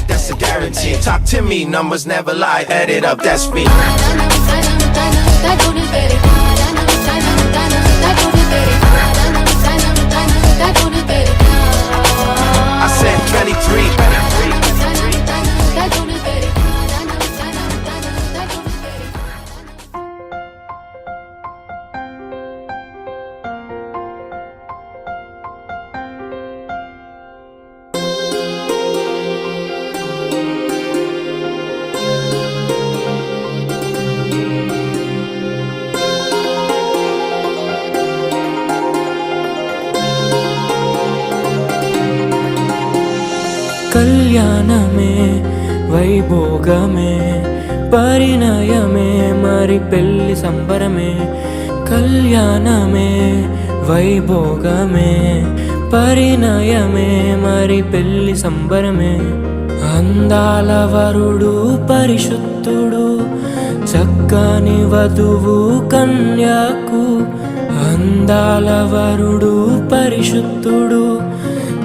That's a guarantee. Talk to me, numbers never lie. Add it up, that's me. I said 23. కళ్యాణమే వైభోగమే పరిణయమే మరి పెళ్లి సంబరమే కళ్యాణమే వైభోగమే పరిణయమే మరి పెళ్లి సంబరమే అందాల వరుడు పరిశుద్ధుడు చక్కని వధువు కన్యాకు అందాల వరుడు పరిశుద్ధుడు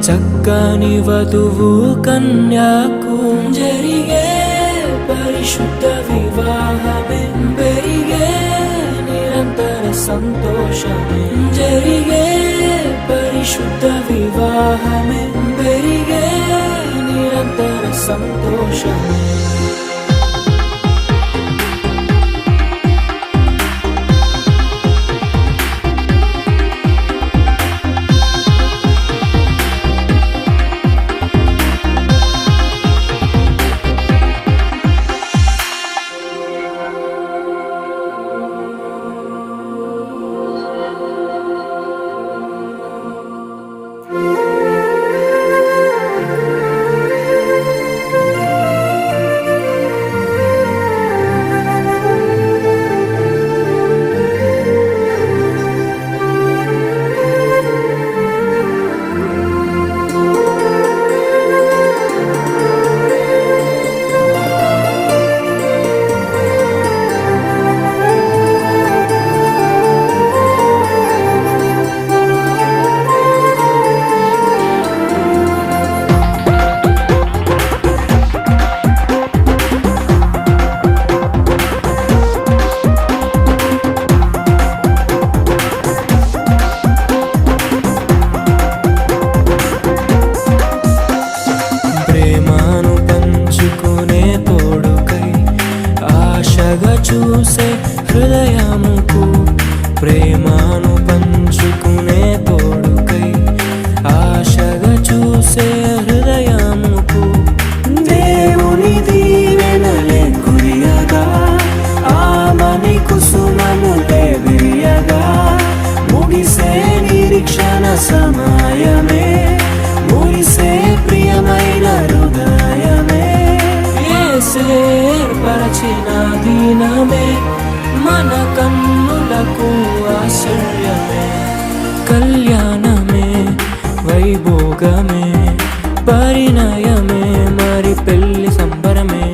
చక్కని వధువు కన్యాకు జరిగే పరిశుద్ధ వివాహమే పెరిగే నిరంతర సంతోషమే జరిగే పరిశుద్ధ వివాహమే పెరిగే నిరంతర సంతోషమే చూసే హృదయముకు ప్రేమను పంచుకునే తోడుకై ఆశగా చూసే హృదయముకు దేవుని దీవెనలే కురియగా ఆమని కుసుమములే విరియగా ముగిసే నిరీక్షణ సమయమే ముగిసే ప్రియమైన హృదయమే ఏర్పరచిన దినమే మన కన్నులకు ఆశ్చర్యమే కళ్యాణమే వైభోగమే పరిణయమే మరి పెళ్లి సంబరమే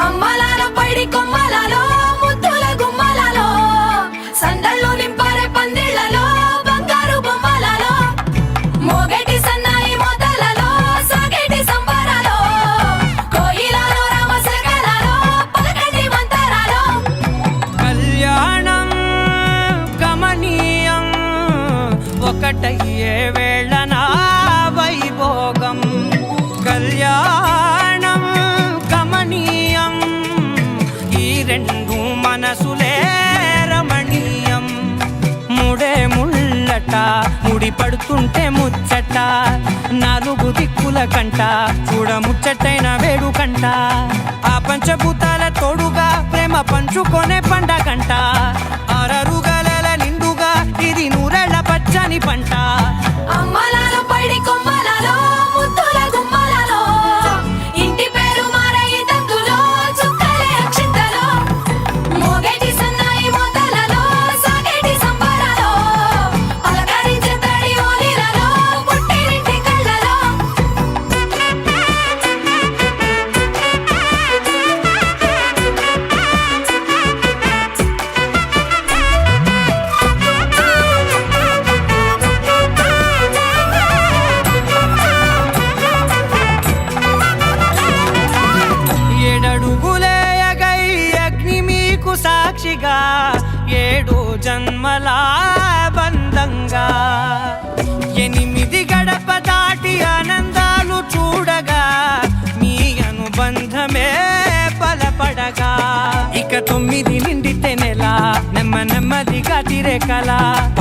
అమ్మలాల పైడి కొమ్మలలో ముద్దుల గుమ్మలలో సందళ్ళు నింపారే పందిళ్లలో బంగారు బొమ్మలలో ఒక్కటయ్యే వేళన వైభోగం కళ్యాణం కమనీయం ఈ రెండు మనసులే రమణీయం ముడే ముళ్ళట ముడి పడుతుంటే ముచ్చట నాలుగు దిక్కుల కంట చూడ ముచ్చటైన వేడుకంట ఆ పంచభూతాల తోడుగా ప్రేమ పంచుకొనే పండగంట ఆరరుగల నిండుగా ఇది నూరెళ్ళ పచ్చని పంట అమ్మలాలో పైడి కొమ్మలలో ముద్దుల గుమ్మలలో ఇంటి పేరు మారయి తందులో చుక్కలే అక్షింతలో మోగేటి సన్నాయి మోతలలో సాగేటి సంబరాలో పలకరించే తడి ఓలిలలో పుట్టినింటి కళ్ళలో ఏడడుగులేయగై అగ్ని మీకు సాక్షిగా ఏడు జన్మల బంధంగా ఎనిమిది గడప దాటి ఆనందాలు చూడగా మీ అనుబంధమే బలపడగా ఇక 9 నిండితే నెల నెమ్మదిగా తిరే కల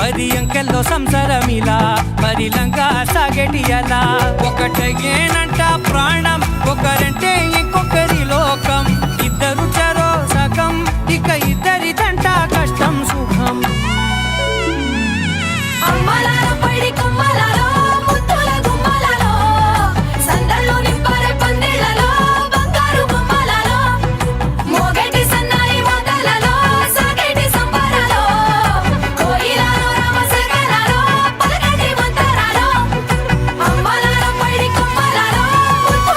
10 అంకెల్లో సంసారమిలా పరిలంగా సాగేటి అలా ఒకటేనంట ప్రాణం ఒకరంటే ఇంకొకరి లోకం ఇద్దరు చరో సగం ఇక ఇద్దరిదంట కష్టం సుఖం అమ్మలాలో పైడి కొమ్మలలో ముద్దుల గుమ్మలలో సందళ్ళు నింపారే పందిళ్ళలో బంగారు గుమ్మలలో మోగేటి సన్నాయి మోతలలో సాగేటి సంబరాలో కోయిలలో రామశకలలో పలకటి మంతరాలో అమ్మలాలో పైడి కొమ్మలలో ముద్దుల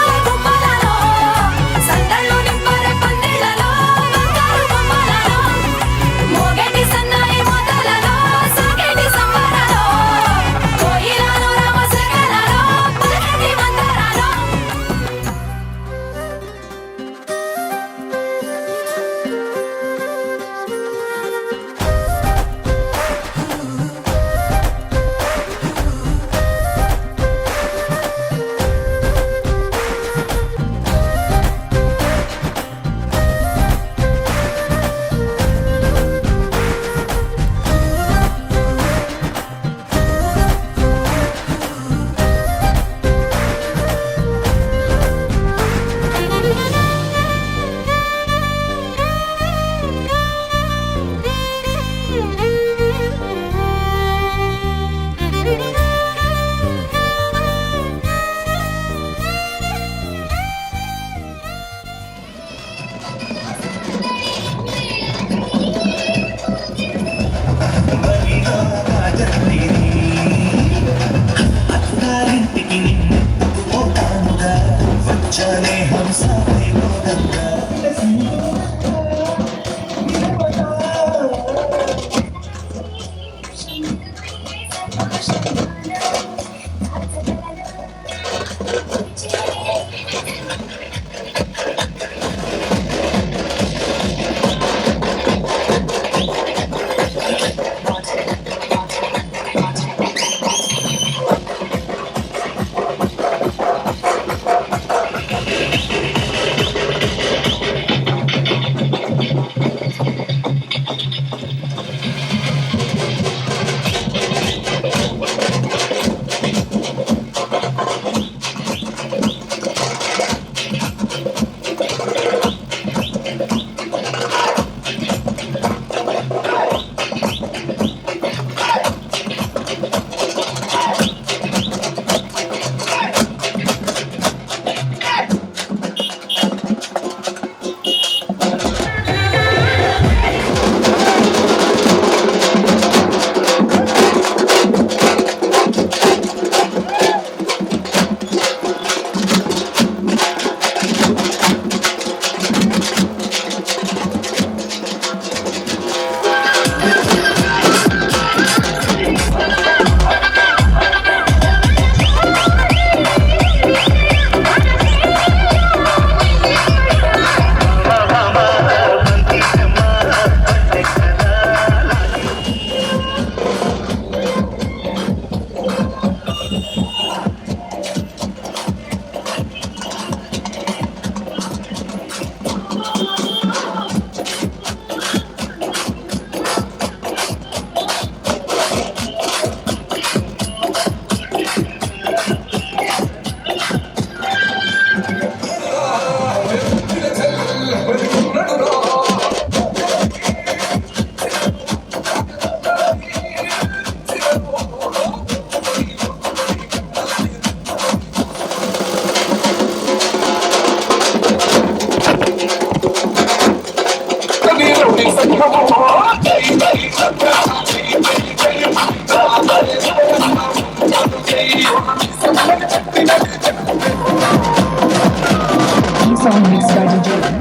Song mixed by DJ.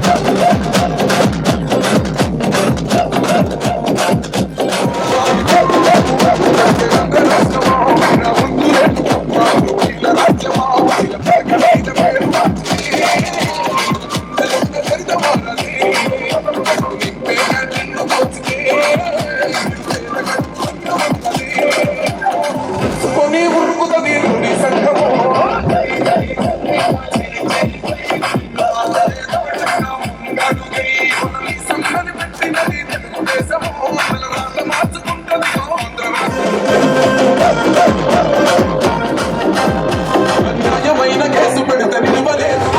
న్యాయమైన కేసు పెడితే నిలవలేదు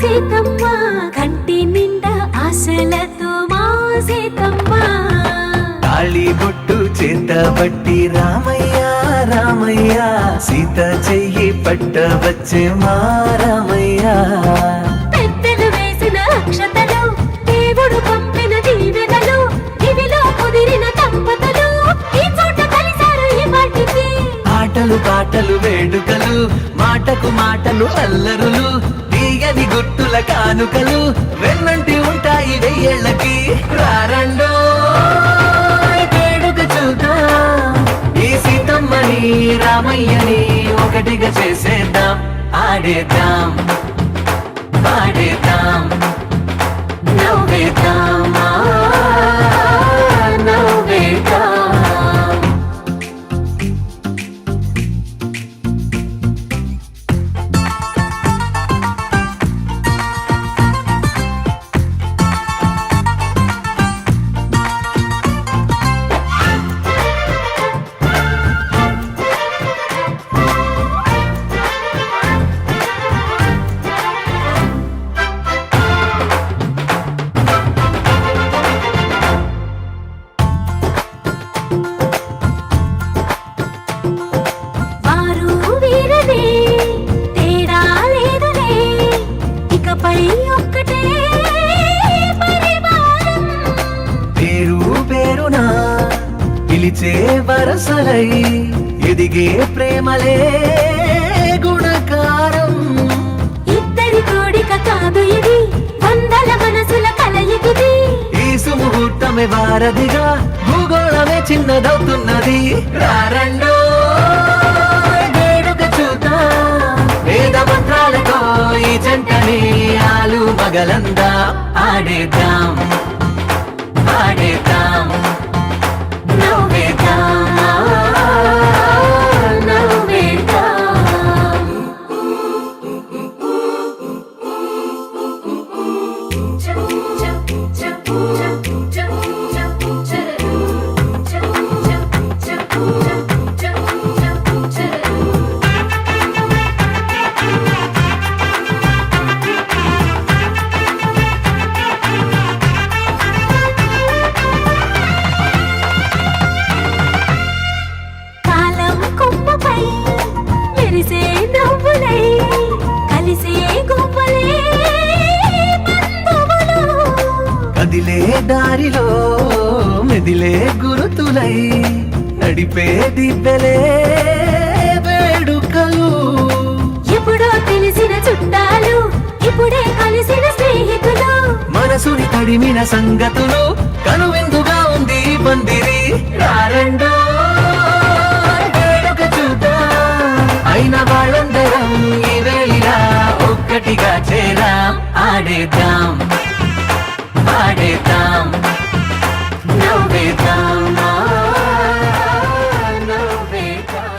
సీతమ్మ కంటి నిండా ఆశలతో మా సీతమ్మ తాళి బొట్టు చేత బట్టి రామయ్య రామయ్య సీత చెయ్యి పట్ట వచ్చే మా రామయ్య పెద్దలు వేసిన అక్షతలు దేవుడు పంపిన దీవెనలు ఇవిలో కుదిరిన దంపతులు ఈ చోట కలిసారు ఈ వాటికి ఆటలు పాటలు వేడుకలు మాటకు మాటలు అల్లరులు తీయని గుట్టుల కానుకలు వెన్నంటి ఉంటాయి వెయ్యేళ్ళకి రారండో వేడుక చూద్దాం ఈ సీతమ్మని రామయ్యని ఒకటిగా చేసేద్దాం ఆడేద్దాం పాడేద్దాం నవ్వేద్దాం నవ్వేద్దాం వారు వీరనే తేడా లేదులే ఇకపై ఒక్కటే పరివారం పేరు పేరునా పిలిచే వరసలై ఎదిగే ప్రేమలే గుణకారం ఇద్దరి కోడిక కాదు ఇది వందల మనసుల కలయికిది ఈ సుముహూర్తమే వారధిగా భూగోళమే చిన్నదవుతున్నది రారండో వేడుక చూద్దాం వేద మంత్రాలతో ఈ జంటని ఆలు మగలందా ఆడేద్దాం ఆడేద్దాం నవ్వేద్దాం నవ్వేద్దాం కాలం కొమ్మపై మెరిసే నవ్వులై కలిసే గువ్వలే బంధువులు కదిలే దారిలో మెదిలే గురుతులై నడిపే దిబ్బెలే వేడుకలు ఎప్పుడో తెలిసిన చుట్టాలు ఇప్పుడే కలిసిన స్నేహితులు మనసుని తడిమిన సంగతులు కనువిందుగా ఉంది ఈ పందిరి రారండో వేడుక చూద్దాం అయిన వాళ్ళందరం ఈ వేళ ఒక్కటిగా చేరాం ఆడేద్దాం పాడేద్దాం నవ్వేద్దాం నవ్వేద్దాం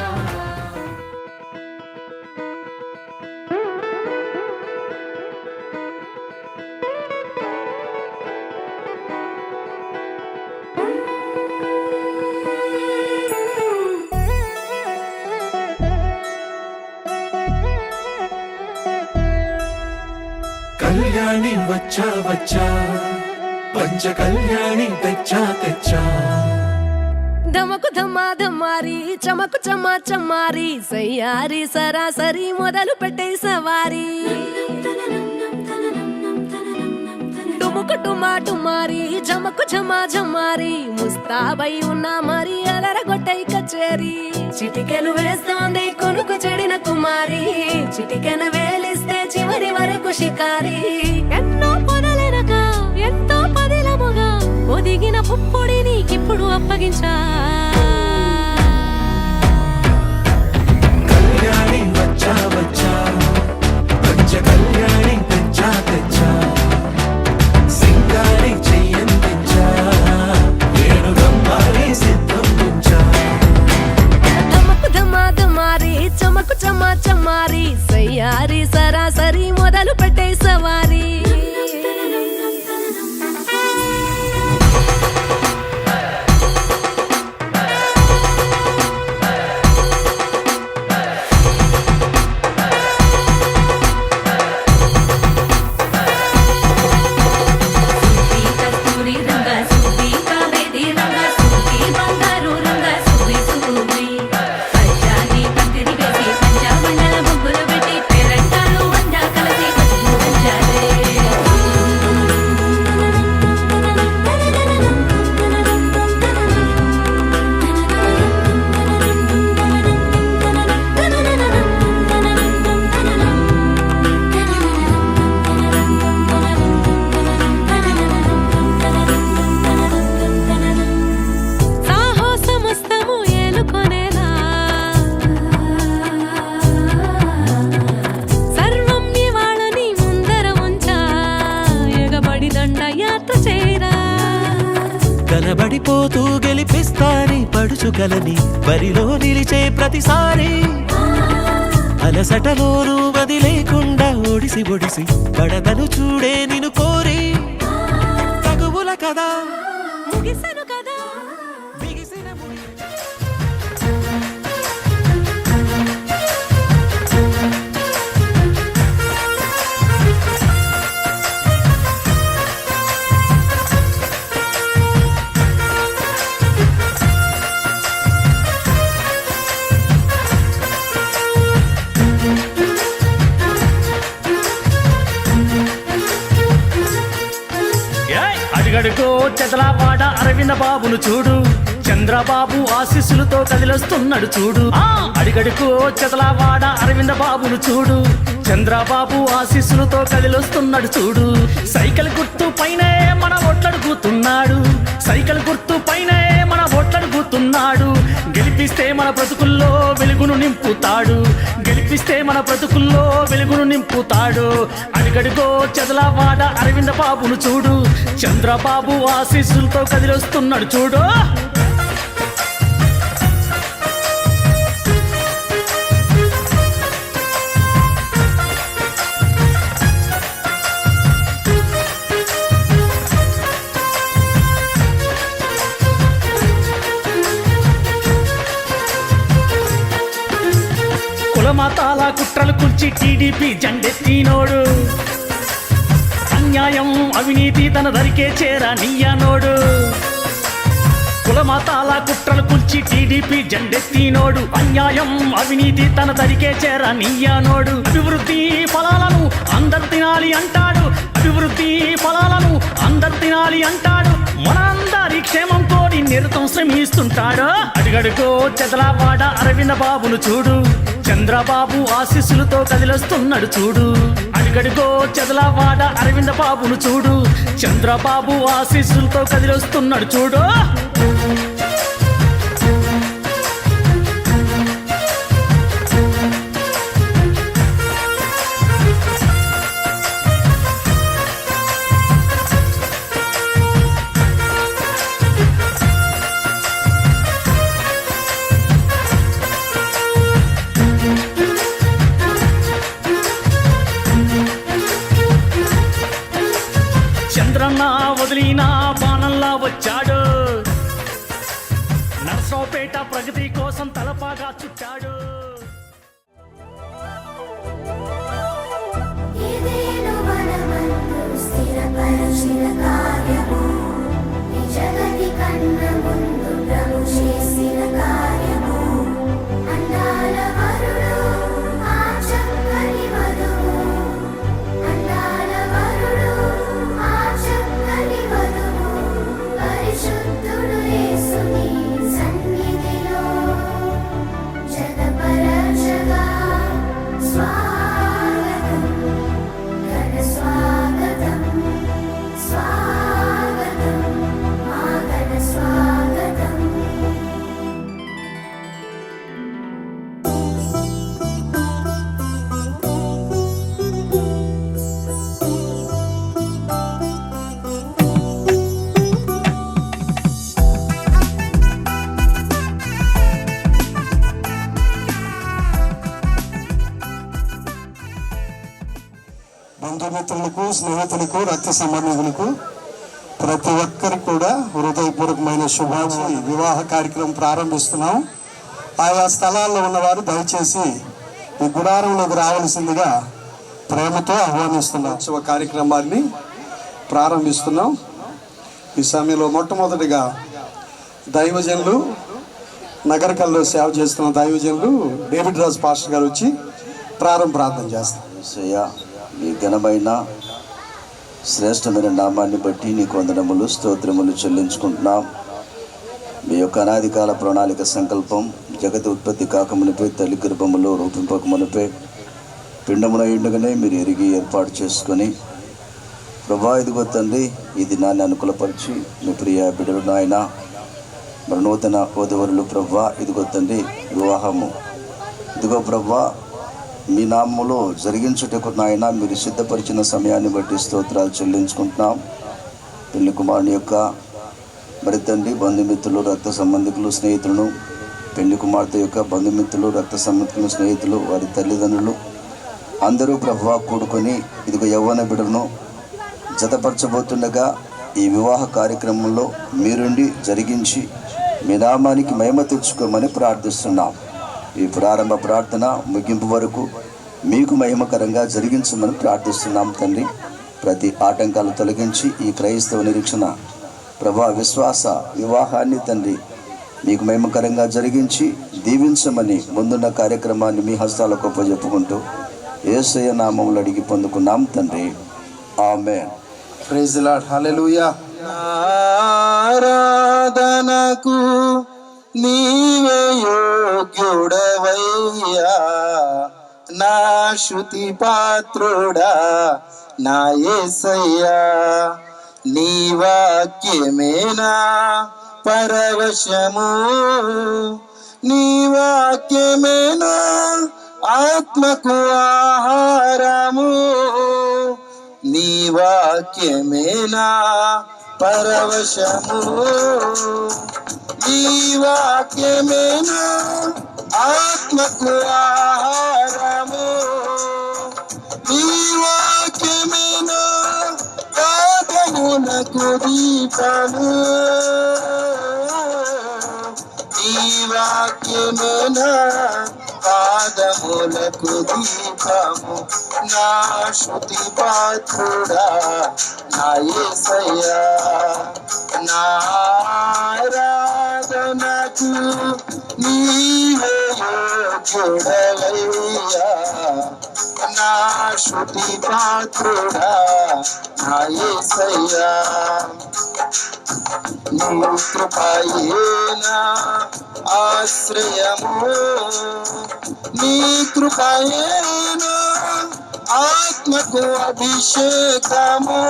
కళ్యాణి వచ్చా వచ్చా పంచ కళ్యాణి తెచ్చా తెచ్చా ధమకు ధమ్మా ధమ్మారి చమకు చమ్మా చమ్మారి సయ్యారి సరాసరి మొదలు పెట్టే సవారి డుముకు టుమా టుమారి జమకు ఝమా ఝమారి ముస్తాబై ఉన్నా మరి అలరగొట్టై కచేరి చిటికెను వేస్తోంది కొనుకు చెడిన కుమారి చిటికెను వేలిస్తే చివరి వరకు షికారి ఎన్నో పొదలెనక ఎంతో పదిలముగా ఒదిగిన పుప్పొడి నీకిప్పుడు అప్పగించా కళ్యాణి వచ్చా వచ్చా పంచ కళ్యాణి తెచ్చా తెచ్చా సింగారి చెయ్యందించా నేను రమ్మారి సిద్ధం ఉంచా ధమకు ధమా ధమారి చమకు చమా చమ్మారి సయ్యారి సరాసరి మొదలు పెట్టే సవారి తలబడిపోతూ గెలిపిస్తాని పడుచుకలని బరిలో నిలిచే ప్రతిసారి అలసటలోనూ వదిలేకుండా ఒడిసి ఒడిసి పడతను చూడే నిన్ను కోరి తగువుల కదా ముగిసెను కదా బిగిసిన ముడి అడుగడుగో చెదలాపాడ అరవింద బాబును చూడు, చంద్రబాబు ఆశీస్సులతో కదిలొస్తున్నాడు చూడు. అడుగడుగో చెదలాపాడ అరవింద బాబును చూడు, చంద్రబాబు ఆశీస్సులతో కదిలొస్తున్నాడు చూడు. సైకిల్ గుర్తు పైనే మన ఓట్లడుగుతున్నాడు, సైకిల్ గుర్తు పైనే మన ఓట్లడుగుతున్నాడు. గెలిపిస్తే మన బ్రతుకుల్లో వెలుగును నింపుతాడు, గెలిపిస్తే మన బ్రతుకుల్లో వెలుగును నింపుతాడు. అడుగడుగో చెదలాపాడ అరవింద బాబును చూడు, చంద్రబాబు ఆశీస్సులతో కదిలొస్తున్నాడు చూడు. కులమతాల కుట్రలు కూల్చి టీడీపీ జెండెత్తినోడు, అన్యాయం అవినీతి తన దరికే చేరా నీయనోడు. కులమతాల కుట్రలు కూల్చి టీడీపీ జెండెత్తినోడు, అన్యాయం అవినీతి తన దరికే చేరా నీయనోడు. అభివృద్ధి ఫలాలను అందరు తినాలి అంటాడు, అభివృద్ధి ఫలాలను అందరు తినాలి అంటాడు. మనందరి క్షేమంతో నిరతం శ్రమిస్తుంటాడు. అడుగడుగో చెదలాపాడ అరవింద బాబును చూడు, చంద్రబాబు ఆశీస్సులతో కదిలొస్తున్నాడు చూడు. అడుగడుగో చెదలాపాడ అరవింద బాబును చూడు, చంద్రబాబు ఆశీస్సులతో కదిలొస్తున్నాడు చూడు. చంద్రన్న వదిలిన బాణంలా వచ్చాడు, నర్సరావుపేట ప్రగతి కోసం తలపాగా చుట్టాడు. ఇదేను మనమందు స్థిరపరచిన కార్యము, ఈ జగతి కన్న ముందు ప్రభు చేసిన కార్యము. అందాల వరుడు ఆ చక్కని వధువు, అందాల వరుడు ఆ చక్కని వధువు. పరిశుద్ధుడు యేసుని సన్నిధిలో జగపరచగా స్వాగతం, ఘన స్వాగతం, స్వాగతం, మా ఘన స్వాగతం. బంధుమిత్రులకు, స్నేహితులకు, రక్త సంబంధికులకు ప్రతి ఒక్కరికి కూడా హృదయపూర్వకమైన శుభాకాంక్షలు. వివాహ కార్యక్రమం ప్రారంభిస్తున్నాం. ఆయా స్థలాల్లో ఉన్నవారు దయచేసి ఈ గుడారంలోకి రావాల్సిందిగా ప్రేమతో ఆహ్వానిస్తున్నాం. శుభ కార్యక్రమాన్ని ప్రారంభిస్తున్నాం. ఈ సమయంలో మొట్టమొదటిగా దైవజనులు, నగరకల్లో సేవ చేస్తున్న దైవజనులు డేవిడ్ రాజ్ పాస్టర్ గారు వచ్చి ప్రార్థన చేస్తారు. మీ ఘనమైన శ్రేష్టమైన నామాన్ని బట్టి నీకు వందనములు, స్తోత్రములు చెల్లించుకుంటున్నాం. మీ యొక్క అనాదికాల ప్రణాళిక సంకల్పం జగతి ఉత్పత్తి కాకమునిపై తల్లి గర్భములో రూపింపకమునిపై పిండమున ఎండుగానే మీరు ఎరిగి ఏర్పాటు చేసుకొని ప్రభా ఇదిగో తండ్రి ఈ దినాన్ని అనుకూలపరిచి మీ ప్రియ బిడ్డలు నాయన మరి నూతన వధువరులు ప్రభా ఇదిగో తండ్రి వివాహము ఇదిగో ప్రభా మీ నామములో జరిగించుటకు నాయన మీరు సిద్ధపరిచిన సమయాన్ని బట్టి స్తోత్రాలు చెల్లించుకుంటున్నాం. పెళ్లి కుమారుని యొక్క మరి తండ్రి బంధుమిత్రులు, రక్త సంబంధికులు, స్నేహితులను, పెళ్లి కుమార్తె యొక్క బంధుమిత్రులు, రక్త సంబంధికులు, స్నేహితులు, వారి తల్లిదండ్రులు అందరూ ప్రభువా కూడుకొని ఇదిగో యవ్వన బిడ్డలను జతపరచబోతుండగా ఈ వివాహ కార్యక్రమంలో మీరుండి జరిగించి మీ నామానికి మహిమ తెచ్చుకోమని ప్రార్థిస్తున్నాం. ఈ ప్రారంభ ప్రార్థన ముగింపు వరకు మీకు మహిమకరంగా జరిగించమని ప్రార్థిస్తున్నాం తండ్రి. ప్రతి ఆటంకాలు తొలగించి ఈ క్రైస్తవ నిరీక్షణ ప్రభా విశ్వాస వివాహాన్ని తండ్రి మీకు మహిమకరంగా జరిగించి దీవించమని ముందున్న కార్యక్రమాన్ని మీ హస్తాలకు అప్పజెప్పుకుంటూ యేసయ్య నామములో అడిగి పొందుకున్నాం తండ్రి. ఆమేన్. Praise the Lord. హల్లెలూయా. ఆరాధనకు నీవే యోగ్యుడవయ్యా, నా శృతి పాత్రుడా నా యేసయ్యా. నీ వాక్యమేనా పరవశము, నీ వాక్యమేనా ఆత్మకు ఆహారము. నీ వాక్యమేనా పరవశము, నీ వాక్యమేనా ఆత్మకు ఆహారము. నీ వాక్యమేనా పాదములకు దీపము, నీ వాక్యమేనా పాదములకు దీపము. నా శృతి పాత్రుడా నా యేసయ్యా, నా ఆరాధనకు నీవే యోగ్యుడవయ్యా, నా శృతి పాత్రుడా నా యేసయ్యా. నీ కృపయేనా ఆశ్రయము, నీ కృపయేనా ఆత్మకు అభిషేకము.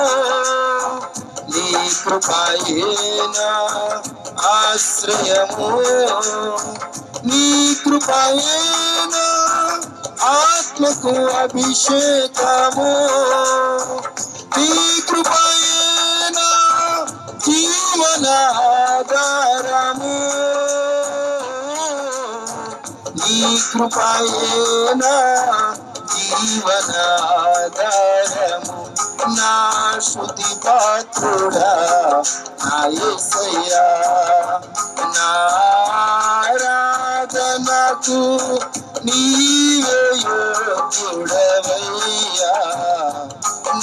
నీ కృపయేనా ఆశ్రయము, నీ కృపయేనా ఆత్మకు అభిషేకము. నీ కృపయేనా జీవనాధారము, నీ కృపయేనా జీవనాధారము. నా శృతి పాత్రుడా నా యేసయ్యా, నా ఆరాధనకు నీవే యోగ్యుడవయ్యా,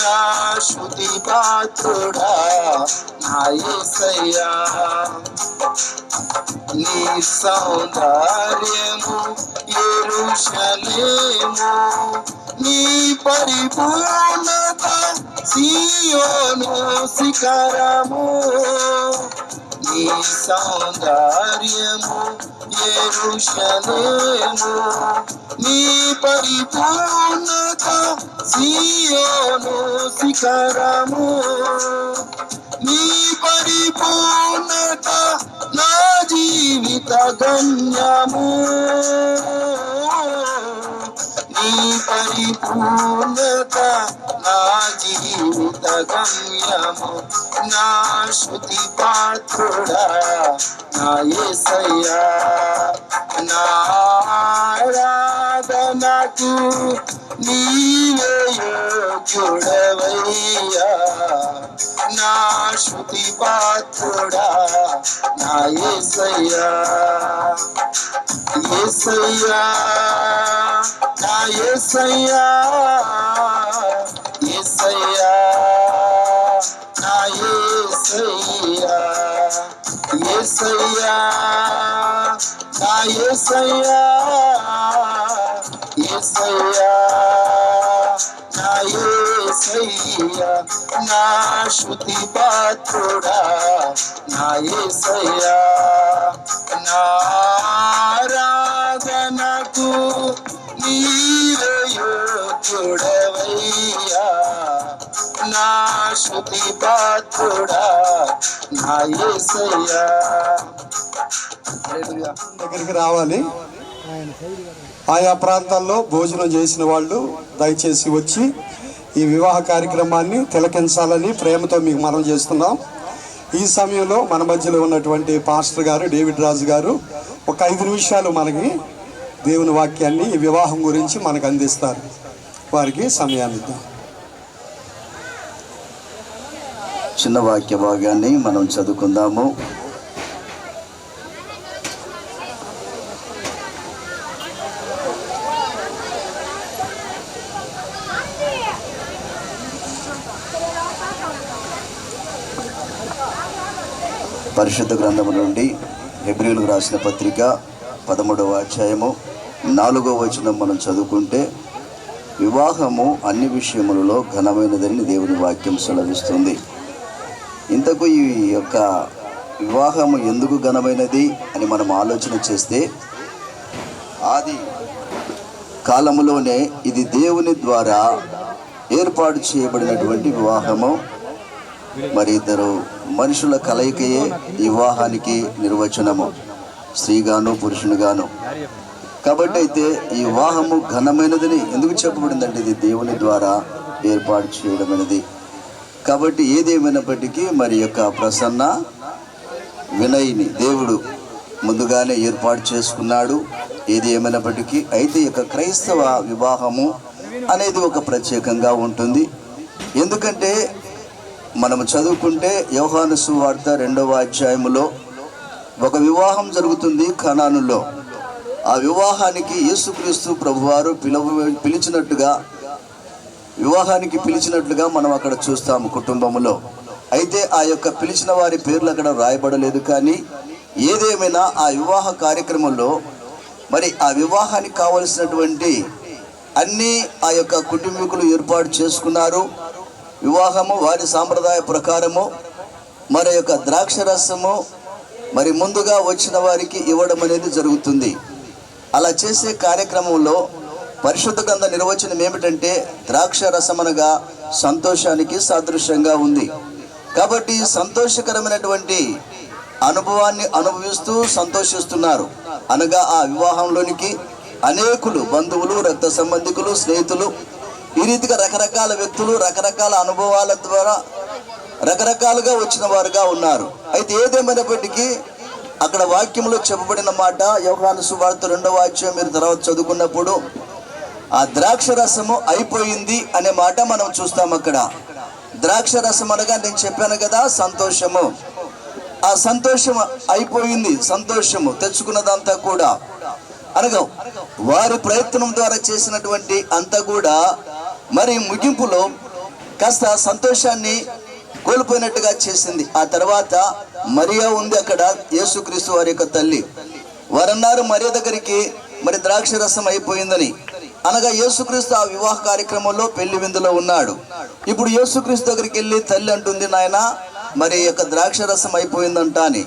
నా శృతి పాత్రుడా నా యేసయ్యా. నీ సౌందర్యము యెరూషలేము, నీ పరిపూర్ణత సీయోను శిఖరము. నీ సౌందర్యము యెరూషలేము, నీ పరిపూర్ణత సీయోను శిఖరము. నీ పరిపూర్ణత నా జీవిత గమ్యము, నీ పరిపూర్ణత నా జీవిత గమ్యము. నా శృతి పాత్రుడా నా యేసయ్యా, నా ఆరాధనకు నీవే యోగ్యుడవయ్యా, నా శృతి పాత్రుడా నా యేసయ్యా. యేసయ్యా నా యేసయ్యా, యేసయ్యా నా యేసయ్యా, యేసయ్యా నా యేసయ్యా, యేసయ్యా నా యేసయ్యా. నా శృతి పాత్రుడా నా యేసయ్యా, నా ఆరాధనకు నీవే యోగ్యుడవయ్యా, నా శృతి పాత్రుడా నా యేసయ్యా. దగ్గరికి రావాలి. ఆయా ప్రాంతాల్లో భోజనం చేసిన వాళ్ళు దయచేసి వచ్చి ఈ వివాహ కార్యక్రమాన్ని తిలకించాలని ప్రేమతో మీకు మనం చేస్తున్నాం. ఈ సమయంలో మన మధ్యలో ఉన్నటువంటి పాస్టర్ గారు డేవిడ్ రాజు గారు ఒక 5 నిమిషాలు మనకి దేవుని వాక్యాన్ని ఈ వివాహం గురించి మనకు అందిస్తారు. వారికి సమయాన్ని ఇద్దాం. చిన్న వాక్య భాగాన్ని మనం చదువుకుందాము. పరిశుద్ధ గ్రంథము నుండి హెబ్రీయులకు రాసిన పత్రిక 13వ అధ్యాయము 4వ వచనం మనం చదువుకుంటే, వివాహము అన్ని విషయములలో ఘనమైనదని దేవుని వాక్యం సెలవిస్తుంది. ఇంతకు ఈ యొక్క వివాహము ఎందుకు ఘనమైనది అని మనం ఆలోచన చేస్తే, ఆది కాలములోనే ఇది దేవుని ద్వారా ఏర్పాటు చేయబడినటువంటి వివాహము. మరి ఇద్దరు మనుషుల కలయికయే ఈ వివాహానికి నిర్వచనము, స్త్రీగాను పురుషునిగాను. కాబట్టి అయితే ఈ వివాహము ఘనమైనదని ఎందుకు చెప్పబడిందంటే, ఇది దేవుని ద్వారా ఏర్పాటు చేయడమైనది. కాబట్టి ఏదేమైనప్పటికీ మరి యొక్క ప్రసన్న వినయ్ని దేవుడు ముందుగానే ఏర్పాటు చేసుకున్నాడు. ఏది ఏమైనప్పటికీ అయితే ఈ యొక్క క్రైస్తవ వివాహము అనేది ఒక ప్రత్యేకంగా ఉంటుంది. ఎందుకంటే మనము చదువుకుంటే యోహాను సువార్త 2వ అధ్యాయములో ఒక వివాహం జరుగుతుంది కనానులో. ఆ వివాహానికి యేసుక్రీస్తు ప్రభువారు వివాహానికి పిలిచినట్లుగా మనం అక్కడ చూస్తాము కుటుంబములో. అయితే ఆ యొక్క పిలిచిన వారి పేర్లు అక్కడ రాయబడలేదు. కానీ ఏదేమైనా ఆ వివాహ కార్యక్రమంలో మరి ఆ వివాహానికి కావలసినటువంటి అన్నీ ఆ యొక్క కుటుంబీకులు ఏర్పాటు చేసుకున్నారు. వివాహము వారి సాంప్రదాయ ప్రకారము మరి యొక్క ద్రాక్షరసము మరి ముందుగా వచ్చిన వారికి ఇవ్వడం అనేది జరుగుతుంది. అలా చేసే కార్యక్రమంలో పరిశుద్ధ గ్రంథ నిర్వచనం ఏమిటంటే, ద్రాక్షరసం అనగా సంతోషానికి సాదృశ్యంగా ఉంది. కాబట్టి సంతోషకరమైనటువంటి అనుభవాన్ని అనుభవిస్తూ సంతోషిస్తున్నారు. అనగా ఆ వివాహంలోనికి అనేకులు బంధువులు, రక్త సంబంధికులు, స్నేహితులు, ఈ రీతిగా రకరకాల వ్యక్తులు రకరకాల అనుభవాల ద్వారా రకరకాలుగా వచ్చిన వారుగా ఉన్నారు. అయితే ఏదేమైనప్పటికీ అక్కడ వాక్యంలో చెప్పబడిన మాట, యోహాను సువార్త 2వ అధ్యాయం మీరు తర్వాత చదువుకున్నప్పుడు, ఆ ద్రాక్షరసము అయిపోయింది అనే మాట మనం చూస్తాం. అక్కడ ద్రాక్షరసం అనగా నేను చెప్పాను కదా సంతోషము. ఆ సంతోషం అయిపోయింది, సంతోషము తెచ్చుకున్నదంతా కూడా అనగా వారి ప్రయత్నం ద్వారా చేసినటువంటి అంతా కూడా మరి ముగింపులో కాస్త సంతోషాన్ని కోల్పోయినట్టుగా చేసింది. ఆ తర్వాత మరియా ఉంది అక్కడ, యేసుక్రీస్తు వారి యొక్క తల్లి. వారన్నారు మరియా దగ్గరికి మరి ద్రాక్షరసం అయిపోయిందని. అనగా యేసుక్రీస్తు ఆ వివాహ కార్యక్రమంలో పెళ్లి విందులో ఉన్నాడు. ఇప్పుడు యేసుక్రీస్తు దగ్గరికి వెళ్ళి తల్లి అంటుంది, నాయన మరి యొక్క ద్రాక్షరసం అయిపోయిందంట అని.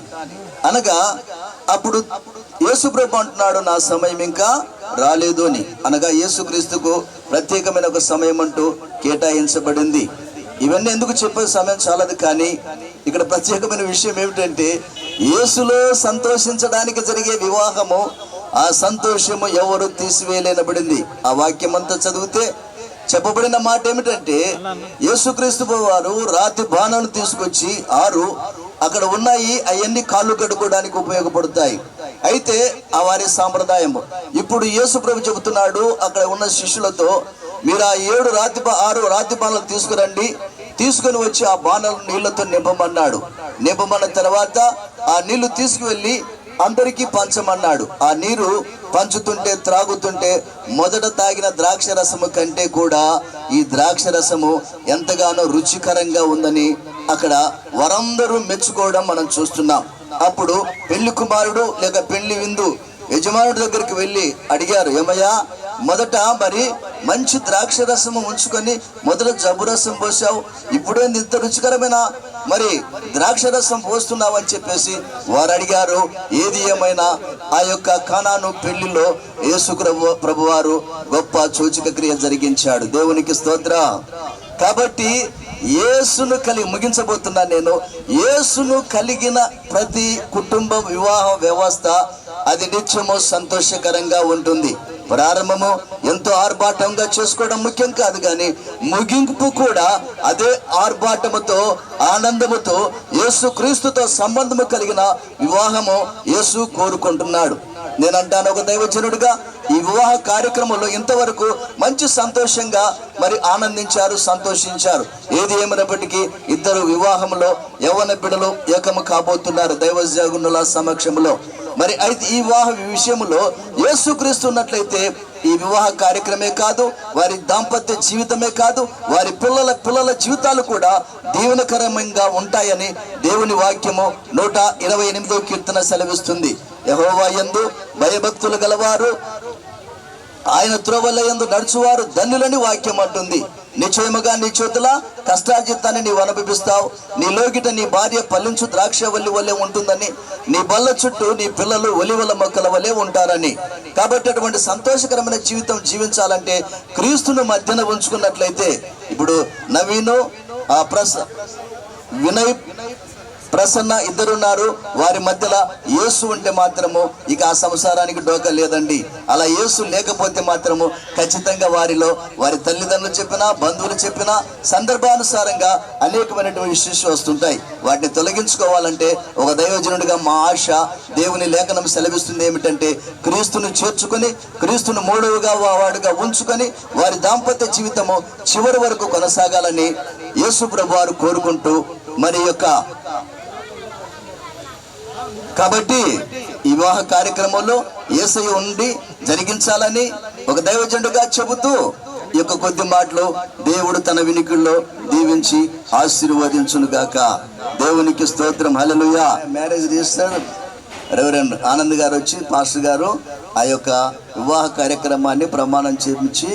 అనగా అప్పుడు యేసుప్రభు అంటున్నాడు, నా సమయం ఇంకా రాలేదు అని. అనగా యేసుక్రీస్తుకు ప్రత్యేకమైన ఒక సమయం అంటూ కేటాయించబడింది. ఇవన్నీ ఎందుకు చెప్పే సమయం చాలదు. కానీ ఇక్కడ ప్రత్యేకమైన విషయం ఏమిటంటే, యేసులో సంతోషించడానికి జరిగే వివాహము, ఆ సంతోషము ఎవరు తీసివేయలేనబడింది. ఆ వాక్యం అంతా చదివితే చెప్పబడిన మాట ఏమిటంటే, యేసుక్రీస్తు వారు రాతి బాణాలు తీసుకొచ్చి 6 అక్కడ ఉన్నాయి, అవన్నీ కాళ్ళు కడుక్కోవడానికి ఉపయోగపడతాయి. అయితే ఆ వారి సాంప్రదాయము. ఇప్పుడు యేసు ప్రభు చెబుతున్నాడు అక్కడ ఉన్న శిష్యులతో, మీరు ఆ 6 రాతి బాణాలు తీసుకురండి, తీసుకుని వచ్చి ఆ బాణాలు నీళ్లతో నింపమన్నాడు. నింపమన్న తర్వాత ఆ నీళ్లు తీసుకువెళ్ళి అందరికీ పంచమన్నాడు. ఆ నీరు పంచుతుంటే త్రాగుతుంటే మొదట తాగిన ద్రాక్షరసము కంటే కూడా ఈ ద్రాక్షరసము ఎంతగానో రుచికరంగా ఉందని అక్కడ వారందరూ మెచ్చుకోవడం మనం చూస్తున్నాం. అప్పుడు పెళ్లి కుమారుడు లేక పెళ్లి విందు యజమానుడి దగ్గరికి వెళ్ళి అడిగారు, ఏమయ్యా మొదట మరి మంచి ద్రాక్షరసము ఉంచుకొని మొదట జబ్బురసం పోసావు, ఇప్పుడేంది ఇంత రుచికరమైన మరి ద్రాక్షరసం పోస్తున్నావు అని చెప్పేసి వారు అడిగారు. ఏది ఏమైనా ఆ యొక్క కానాను పెళ్లిలో యేసు ప్రభువారు గొప్ప సూచక క్రియ జరిగించాడు. దేవునికి స్తోత్రం. కాబట్టి యేసును ముగించబోతున్నాను నేను. యేసును కలిగిన ప్రతి కుటుంబం వివాహ వ్యవస్థ అది నిత్యము సంతోషకరంగా ఉంటుంది. ప్రారంభము ఎంతో ఆర్భాటంగా చేసుకోవడం ముఖ్యం కాదు, కానీ ముగింపు కూడా అదే ఆర్భాటముతో ఆనందముతో యేసు క్రీస్తుతో సంబంధము కలిగిన వివాహము యేసు కోరుకుంటున్నాడు. నేను అంటాను, ఒక దైవజనుడిగా ఈ వివాహ కార్యక్రమంలో ఇంతవరకు మంచి సంతోషంగా మరి ఆనందించారు, సంతోషించారు. ఏది ఏమైనప్పటికీ ఇద్దరు వివాహంలో యవ్వన బిడ్డలు ఏకము కాబోతున్నారు దైవజనుల సమక్షంలో. మరి అయితే ఈ వివాహ విషయంలో యేసుక్రీస్తు ఉన్నట్లయితే ఈ వివాహ కార్యక్రమే కాదు, వారి దాంపత్య జీవితమే కాదు, వారి పిల్లల జీవితాలు కూడా దీవెనకరంగా ఉంటాయని దేవుని వాక్యము 128వ కీర్తన సెలవిస్తుంది. యెహోవా యందు భయభక్తులు గలవారు, ఆయన త్రోవల యందు నడుచువారు ధన్యులని వాక్యం అంటుంది. నిశ్చయముగా నీ చేతుల కష్టార్జితాన్ని నీవు అనుభవిస్తావు. నీ లోగిట నీ భార్య పల్లించు ద్రాక్షవల్లి వలె ఉంటుందని, నీ బల్ల చుట్టూ నీ పిల్లలు ఒలివల మొక్కల వలె ఉంటారని. కాబట్టి అటువంటి సంతోషకరమైన జీవితం జీవించాలంటే క్రీస్తును మధ్యన ఉంచుకున్నట్లయితే, ఇప్పుడు నవీను వినయ్ ప్రసన్న ఇద్దరున్నారు, వారి మధ్యలో యేసు ఉంటే మాత్రము ఇక ఆ సంసారానికి డోకా లేదండి. అలా యేసు లేకపోతే మాత్రము ఖచ్చితంగా వారిలో వారి తల్లిదండ్రులు చెప్పినా, బంధువులు చెప్పినా సందర్భానుసారంగా అనేకమైనటువంటి ఇష్యూస్ వస్తుంటాయి. వాటిని తొలగించుకోవాలంటే ఒక దైవజనుడిగా మా ఆశ, దేవుని లేఖనం సెలవిస్తుంది ఏమిటంటే, క్రీస్తును చేర్చుకొని క్రీస్తును మూడవగా వాడుగా ఉంచుకొని వారి దాంపత్య జీవితము చివరి వరకు కొనసాగాలని యేసు ప్రభు వారు కోరుకుంటూ మరి యొక్క కాబట్టి ఈ వివాహ కార్యక్రమంలో యేసయ్య ఉండి జరిగించాలని ఒక దైవజనుడుగా చెబుతూ ఈ యొక్క కొద్ది మాటలు దేవుడు తన వినికిల్లో దీవించి ఆశీర్వదించును గాక. దేవునికి స్తోత్రం. హల్లెలూయా. మ్యారేజ్ రిజిస్టర్ రెవరెండ్ ఆనంద్ గారు వచ్చి పాస్టర్ గారు ఆ యొక్క వివాహ కార్యక్రమాన్ని ప్రమాణం చేయించి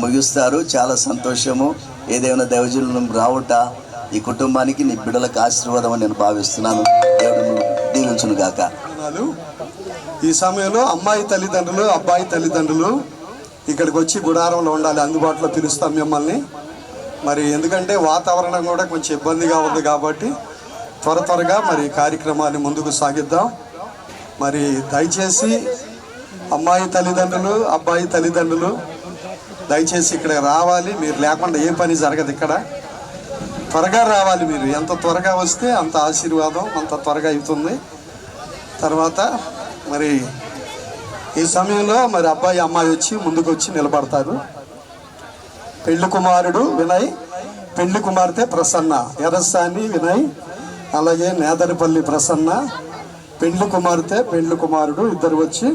ముగిస్తారు. చాలా సంతోషము. ఏదైనా దైవజనులు రావుట ఈ కుటుంబానికి, నీ బిడ్డలకు ఆశీర్వాదం అని నేను భావిస్తున్నాను. దేవుడు దీవించును గాక. ఈ సమయంలో అమ్మాయి తల్లిదండ్రులు, అబ్బాయి తల్లిదండ్రులు ఇక్కడికి వచ్చి గుడారంలో ఉండాలి. అందుబాటులో పిలుస్తాం మిమ్మల్ని. మరి ఎందుకంటే వాతావరణం కూడా కొంచెం ఇబ్బందిగా ఉంది కాబట్టి త్వరగా మరి కార్యక్రమాన్ని ముందుకు సాగిద్దాం. మరి దయచేసి అమ్మాయి తల్లిదండ్రులు, అబ్బాయి తల్లిదండ్రులు దయచేసి ఇక్కడ రావాలి. మీరు లేకుండా ఏ పని జరగదు. ఇక్కడ త్వరగా రావాలి. మీరు ఎంత త్వరగా వస్తే అంత ఆశీర్వాదం అంత త్వరగా అవుతుంది. తర్వాత మరి ఈ సమయంలో మరి అబ్బాయి అమ్మాయి వచ్చి ముందుకు వచ్చి నిలబడతారు. పెళ్లి కుమారుడు వినయ్, పెళ్లి కుమార్తె ప్రసన్న. ఎర్రసాని వినయ్, అలాగే నేదరిపల్లి ప్రసన్న. పెళ్లి కుమార్తె పెళ్లి కుమారుడు ఇద్దరు వచ్చి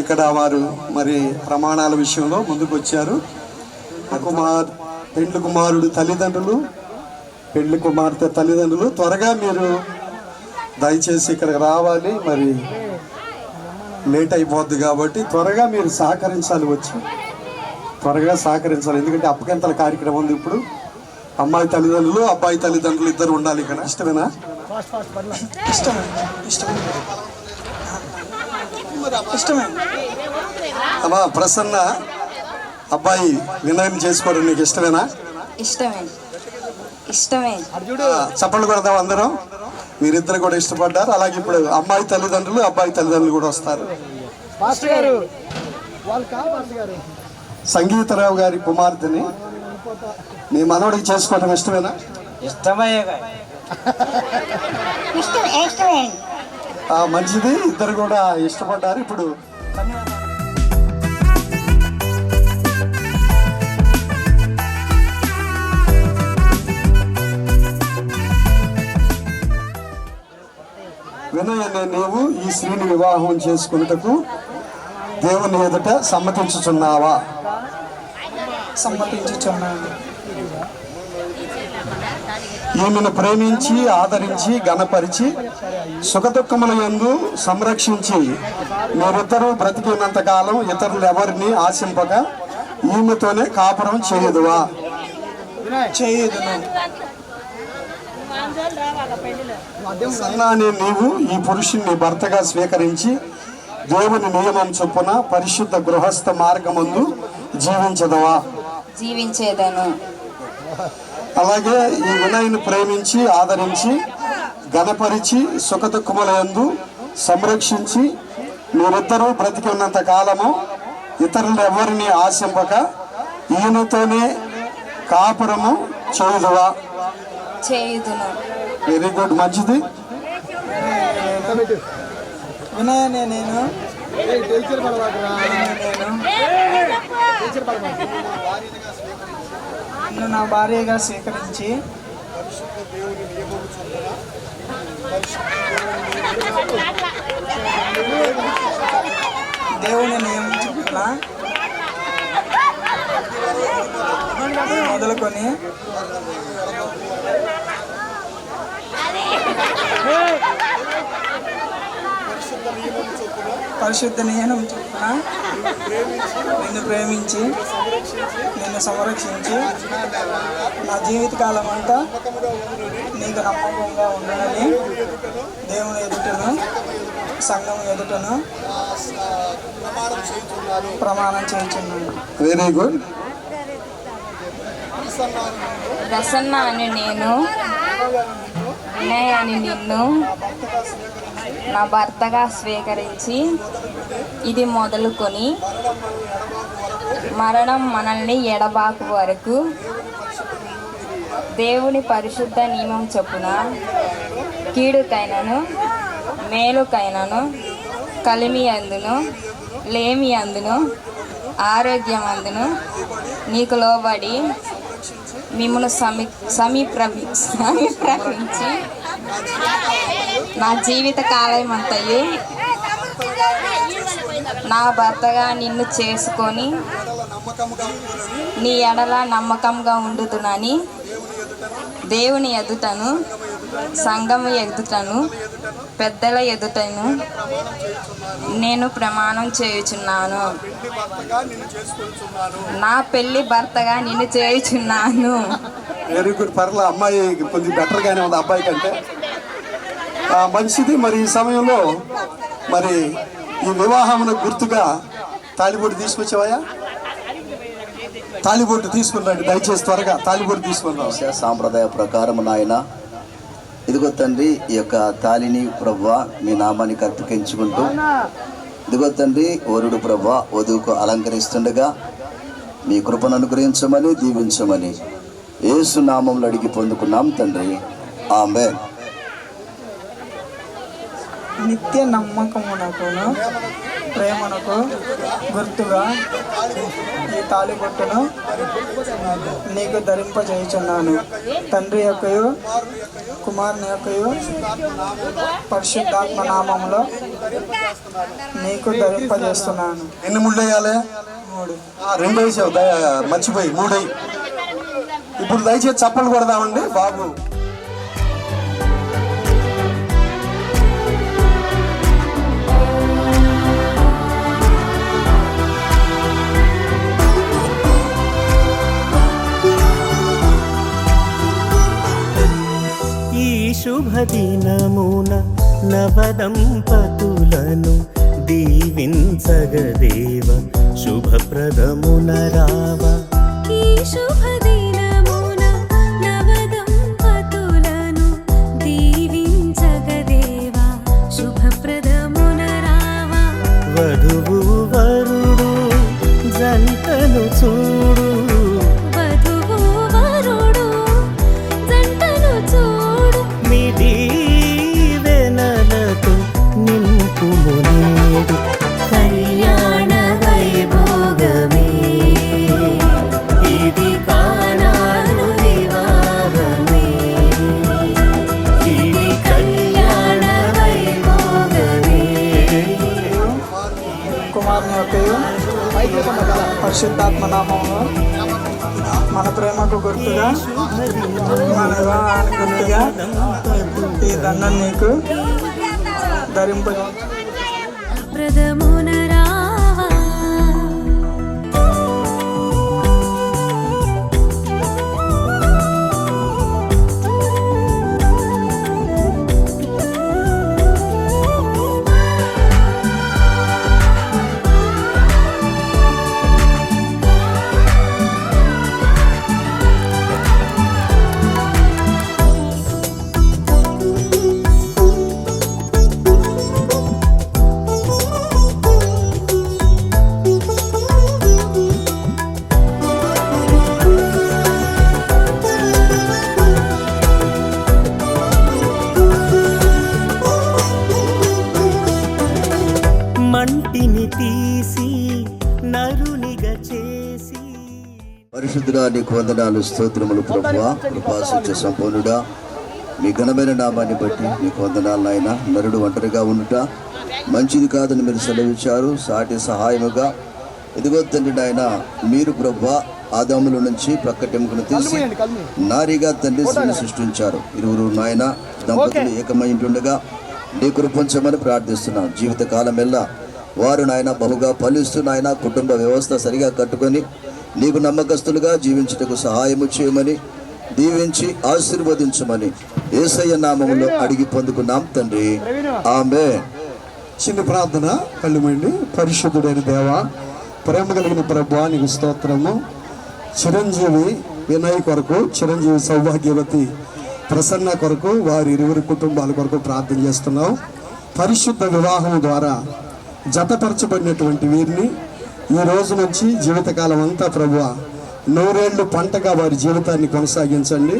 ఇక్కడ వారు మరి ప్రమాణాల విషయంలో ముందుకు వచ్చారు. పెళ్లి కుమారుడు తల్లిదండ్రులు, పెళ్లి కుమార్తె తల్లిదండ్రులు త్వరగా మీరు దయచేసి ఇక్కడికి రావాలి. మరి లేట్ అయిపోద్ది కాబట్టి త్వరగా మీరు సహకరించాలి, వచ్చి త్వరగా సహకరించాలి. ఎందుకంటే అప్పగింతల కార్యక్రమం ఉంది. ఇప్పుడు అమ్మాయి తల్లిదండ్రులు, అబ్బాయి తల్లిదండ్రులు ఇద్దరు ఉండాలి ఇక్కడ. ఇష్టమేనా? ఇష్టమే. అమ్మా ప్రసన్న, అబ్బాయి వినయం చేసుకోవడం నీకు ఇష్టమేనా? ఇష్టమే. చప్పట్లు కొడదాం అందరం. మీరిద్దరు కూడా ఇష్టపడ్డారు. అలాగే ఇప్పుడు అమ్మాయి తల్లిదండ్రులు, అబ్బాయి తల్లిదండ్రులు కూడా వస్తారు. సంగీతరావు గారి కుమార్తెని మీ మనవడికి చేసుకోవడం ఇష్టమేనా? మంచిది. ఇద్దరు కూడా ఇష్టపడ్డారు. ఇప్పుడు వినయ నీవు ఈ స్త్రీని వివాహం చేసుకున్నటకు దేవుని ఎదుట సమ్మతించుచున్నావా? సమ్మతించుచున్నాను. ఈమెను ప్రేమించి ఆదరించి ఘనపరిచి సుఖదుఖముల యందు సంరక్షించి మీరిద్దరూ బ్రతికినంత కాలం ఇతరులు ఎవరిని ఆశింపక ఈమెతోనే కాపురం చేయదువా? సన్నాని నీవు ఈ పురుషుణ్ణి భర్తగా స్వీకరించి దేవుని నియమం చొప్పున పరిశుద్ధ గృహస్థ మార్గమందు జీవించదవా? జీవించేదను. అలాగే ఈ వినయ్ను ప్రేమించి ఆదరించి ఘనపరిచి సుఖదుఖముల యందు సంరక్షించి మీరిద్దరూ బ్రతికి ఉన్నంత కాలము ఇతరులు ఎవరిని ఆశింపక ఈయనతోనే కాపురము చేయుదువా? చేయుదును. వెరీ గుడ్, మంచిది. వినయనే నేను నిన్ను నా భార్యగా స్వీకరించి దేవుని నియమించుకున్న మొదలుకొని పరిశుద్ధ నియమం చొప్పున నిన్ను ప్రేమించి నిన్ను సంరక్షించి నా జీవితకాలం అంతా నీకు నమ్మకంగా ఉండాలని దేవుని ఎదుటను సంఘం ఎదుటను ప్రమాణం చేయించున్నాను. Very good. ప్రసన్న అని నేను, వినయ్ అని నిన్ను నా భర్తగా స్వీకరించి ఇది మొదలుకొని మరణం మనల్ని ఎడబాకు వరకు దేవుని పరిశుద్ధ నియమం చొప్పున కీడుకైనను మేలుకైనను కలిమి అందును లేమి అందును ఆరోగ్యం అందును నీకు లోబడి మిమ్మల్ని సమీప్రమించి నా జీవిత కాలం అంతయు నా భర్తగా నిన్ను చేసుకొని నీ ఎడల నమ్మకంగా ఉండుదునని దేవుని ఎదుటను సంఘము ఎదుటను పెద్దల ఎదుటను నేను ప్రమాణం చేయుచున్నాను. నా పెళ్లి భర్తగా నిన్ను చేయుచున్నాను. Very good. పర్లా, అమ్మాయి కొంచెం బెటర్గానే ఉంది అబ్బాయి కంటే. మంచిది. మరి ఈ సమయంలో మరి ఈ వివాహమును గుర్తుగా తాళిబొట్టు తీసుకొచ్చావా? తాళిబొట్టు తీసుకున్నాడు, దయచేసి త్వరగా తాళిబొట్టు తీసుకున్నాం. సాంప్రదాయ ప్రకారం నాయన, ఇదిగో తండ్రి, ఈ యొక్క తాళిని ప్రభువా మీ నామానికి అర్పించుకుంటూ, ఇదిగో తండ్రి వరుడు ప్రభువా వధువుకు అలంకరిస్తుండగా మీ కృపను అనుగ్రహించమని దీవించమని యేసు నామంలో అడిగి పొందుకున్నాం తండ్రి, ఆమేన్. నిత్య నమ్మకమునకును ప్రేమనకు గుర్తుగా ఈ తాళిబొట్టును నీకు ధరింపజేయుచున్నాను. తండ్రి యొక్కయు కుమారుని యొక్కయు పరిశుద్ధాత్మ నామములో నీకు ధరింపజేస్తున్నాను. ఎన్ని ముళ్ళు వేయాలి? 3. 2 వేసావు, మర్చిపోయి 3 అయ్యి. ఇప్పుడు దయచేసి చప్పలు కొడదామండి బాబు. ఈ శుభదినమున నవదంపతులను దీవించగదేవ శుభప్రదమున రావా. ఈ శుభదినమున నవదంపతులను దీవించగదేవా శుభప్రదమున రావా. వధువు వరుడు జంటను చూడు, వధువు వరుడు జంటను చూడు. మీ దీవెనలతో నింపుము నేడు కళ్యాణ వైభోగమే. ఇది కానాను వివాహమే, ఇది కళ్యాణ వైభోగమే. కుమారుని యొక్కయు పరిశుద్ధాత్మ నామములో మన ప్రేమకు గుర్తుగా మన వివాహానికి గుర్తుగా ఈ దండం నీకు ధరింప ప్రదమున రావా. పరిశుద్ధుడా నీకు వందనాలు స్తోత్రములు ప్రభువా. కృపా సత్య సంపూర్ణుడా మీ ఘనమైన నామాన్ని బట్టి నీకు వందనాలు నాయన. నరుడు ఒంటరిగా ఉండుట మంచిది కాదని మీరు సెలవిచ్చారు. సాటి సహాయముగా ఇదిగో తండ్రి నాయన మీరు ప్రభువా ఆదాముల నుంచి ప్రక్కటెముకను తీసి నారిగా తండ్రి స్త్రీని సృష్టించారు. ఇరువురు నాయన దంపతులు ఏకమై ఉంటుండగా నీ కృపించమని ప్రార్థిస్తున్నాం. జీవితకాలం ఎల్లా వారు నాయన బహుగా ఫలిస్తూ నాయన కుటుంబ వ్యవస్థ సరిగా కట్టుకొని నీకు నమ్మకస్తులుగా జీవించుటకు సహాయము చేయమని దీవించి ఆశీర్వదించమని యేసయ్య నామములో అడిగి పొందుకున్నాం తండ్రి, ఆమేన్. చిన్న ప్రార్థన. కళ్ళు మూయండి. పరిశుద్ధుడైన దేవా, ప్రేమ కలిగిన ప్రభువా నీకు స్తోత్రము. చిరంజీవి వినయ్ కొరకు, చిరంజీవి సౌభాగ్యవతి ప్రసన్న కొరకు, వారి ఇరువురి కుటుంబాల కొరకు ప్రార్థన చేస్తున్నాం. పరిశుద్ధ వివాహం ద్వారా జతపరచబడినటువంటి వీరిని ఈ రోజు నుంచి జీవితకాలం అంతా ప్రభువా 100 ఏళ్ళు పంటగా వారి జీవితాన్ని కొనసాగించండి,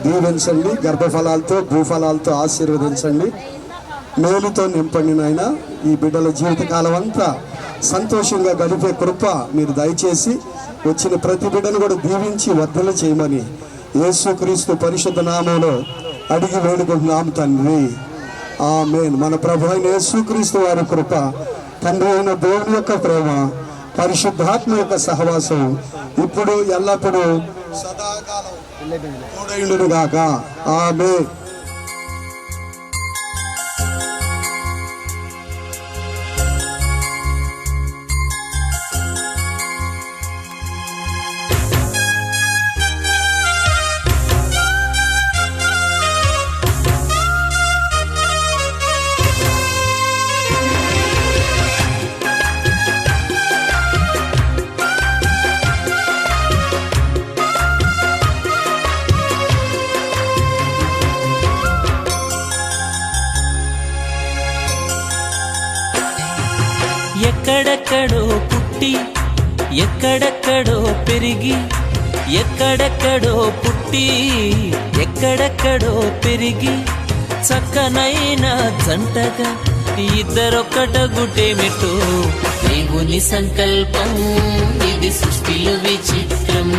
దీవించండి. గర్భఫలాలతో భూఫలాలతో ఆశీర్వదించండి. మేలుతో నింపండి నాయన. ఈ బిడ్డల జీవితకాలం అంతా సంతోషంగా గడిపే కృప మీరు దయచేసి వచ్చిన ప్రతి బిడ్డను కూడా దీవించి వర్ధన చేయమని యేసుక్రీస్తు పరిశుద్ధ నామంలో అడిగి వేడుకుంటున్నాం తండ్రి, ఆమేన్. మన ప్రభు అయిన యేసుక్రీస్తు వారి కృప, తండ్రి అయిన దేవుని యొక్క ప్రేమ, పరిశుద్ధాత్మ యొక్క సహవాసం ఇప్పుడు ఎల్లప్పుడూ సదాకాలం తోడైండును గాక. ఆమేన్. ఎక్కడెక్కడో పుట్టి ఎక్కడెక్కడో పెరిగి, ఎక్కడెక్కడో పుట్టి ఎక్కడెక్కడో పెరిగి, చక్కనైన జంటగా ఇద్దరొక్కట గుటేమిటో దేవుని సంకల్పం. ఇది సృష్టిలో విచిత్రం,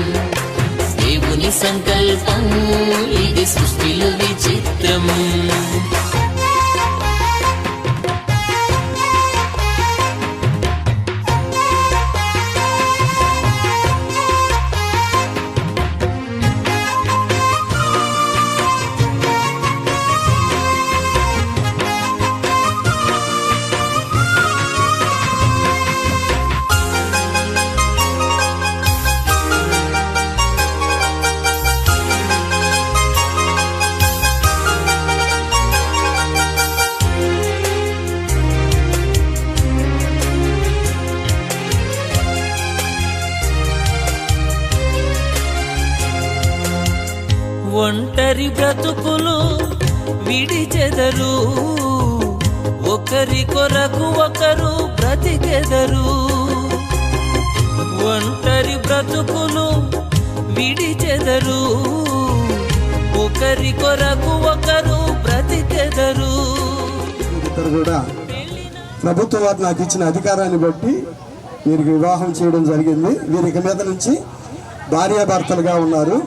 దేవుని సంకల్పం. ఇది సృష్టిలో విచిత్రం. ఒంటరి బ్రతుకులు విడిచెదరు, ఒకరి కొరకు ఒకరు బ్రతికెదరు. ఒంటరి బ్రతుకులు విడిచెదరు, ఒకరి కొరకు ఒకరు బ్రతికెదరు. ఇద్దరు కూడా ప్రభుత్వం వారు నాకు ఇచ్చిన అధికారాన్ని బట్టి వీరికి వివాహం చేయడం జరిగింది. వీరికి మీద నుంచి భార్యాభర్తలుగా ఉన్నారు.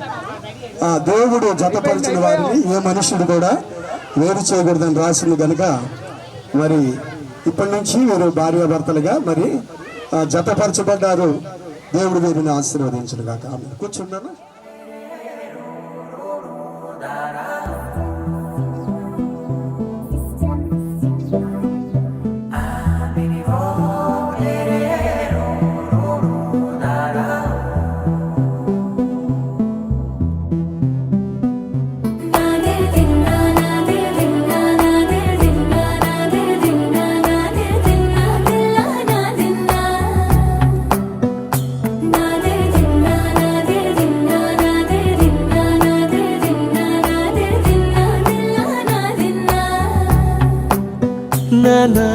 దేవుడు జతపరిచిన వారిని ఏ మనుషుడు కూడా వేరు చేయకూడదని రాసింది కనుక మరి ఇప్పటి నుంచి వీరు భార్యాభర్తలుగా మరి జతపరచబడ్డారు. దేవుడు వీరిని ఆశీర్వదించును గాక. కూర్చున్నాను. నానా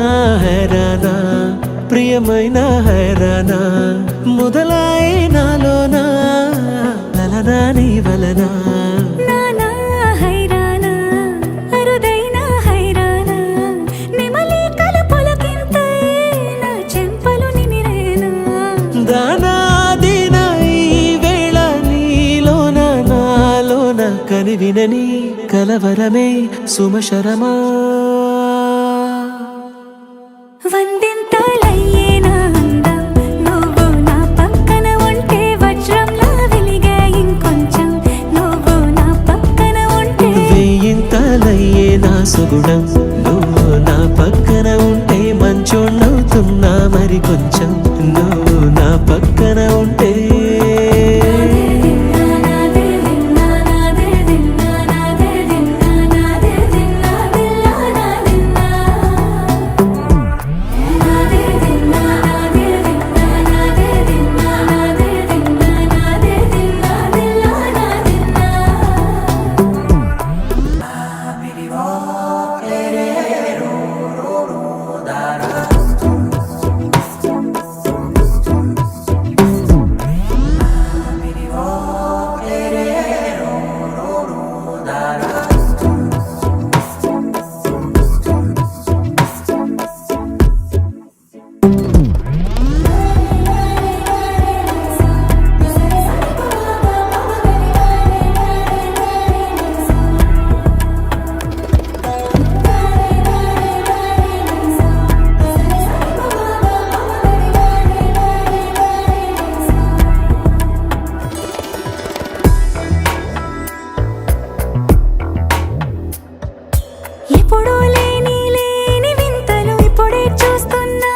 హైరానా ప్రియమైన హైరానా మొదలాయి నాలోనా లలనా నీ వలనా. నానా హైరానా అరుదైన హైరానా నెమలి కలుపులకింతై నా చెంపలు నిమిరేనా. దానాదిన ఈ వేళ కోరినని కలవరమే సుమశరమా వందింతలయ్యేనా అందం నువ్వు నా పక్కన ఉంటే వజ్రంలా వెలిగే ఇంకొంచెం నువ్వు నా పక్కన ఉంటే వేయింతలయ్యే నా సుగుణం నువ్వు నా పక్కన ఉంటే మంచోణ్ణవుతున్నా మరి కొంచెం నువ్వు నా పక్కన ఉంటే ఎప్పుడూ లేని వింతలు ఇప్పుడే చూస్తున్నా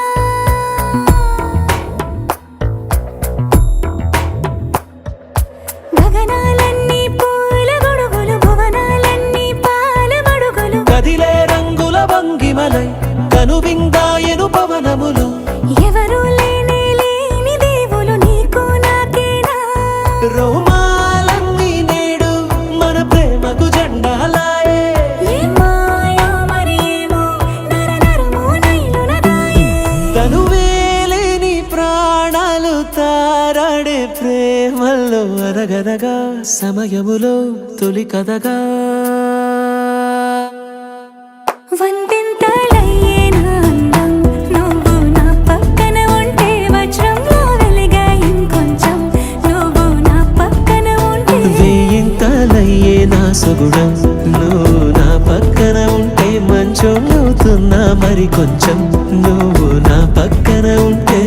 గగనాలన్నీ పూల గొడుగులు భువనాలన్నీ పాల మడుగులు కదిలే రంగుల భంగిమలై కనువిందాయను పవనములు ఎవరూ లేని దేవులు నీకు నాకేనా రోమాలన్నీ నేడు మన ప్రేమకు జెండాలాయే ఏ మాయో మరి ఏమో నరనరమో నైలున దాయే తనువేలేని ప్రాణాలు తారాడే ప్రేమల్లో అరగరగా సమయములో తొలి కథగా వందింతలయ్యేనా అందం నువ్వు నా పక్కన ఉంటే వజ్రంలా వెలిగే ఇంకొంచెం నువ్వు నా పక్కన ఉంటే వేయింతలయ్యే నా సుగుణం నువ్వు నా పక్కన ఉంటే మంచోళ్ళవుతున్నా మరి కొంచెం నువ్వు నా పక్కన ఉంటే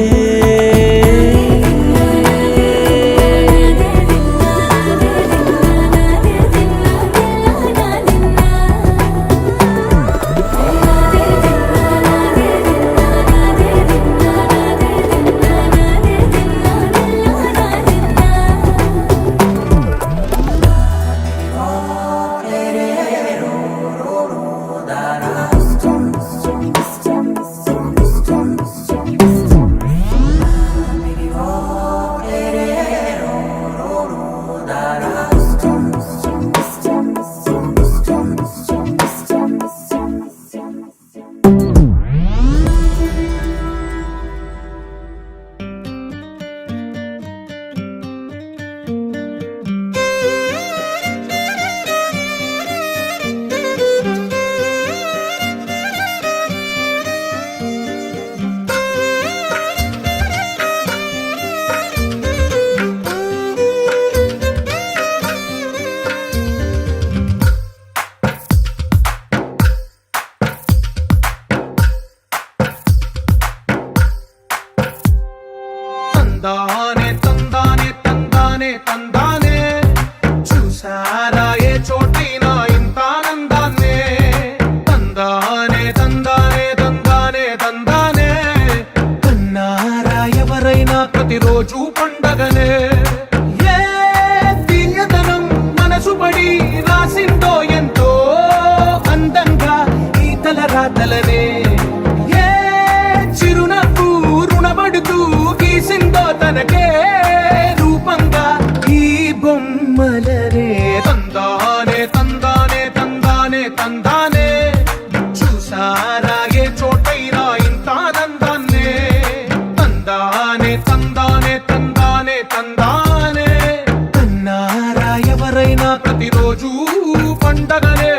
తందానే తందానే తందానే తందానే చూసారా ఏ చోటైనా ఇంత ఆనందాన్నే తందానే తందానే తందానే తందానే కన్నారా ఎవరైనా ప్రతిరోజు పండగనే ఏ తీయదనం మనసు పడి రాసిందో ఎంతో అందంగా ఈ తలరాతలనే ఏ చిరునవ్వు రుణపడుతూ గీసిందో తనకే రూపంగా ఈ బొమ్మలనే తందానే తందానే తందానే తందానే చూసారా ఏ చోటైనా ఇంత ఆనందాన్నే తందానే తందానే తందానే తందానే కన్నారా ఎవరైనా ప్రతిరోజు పండగనే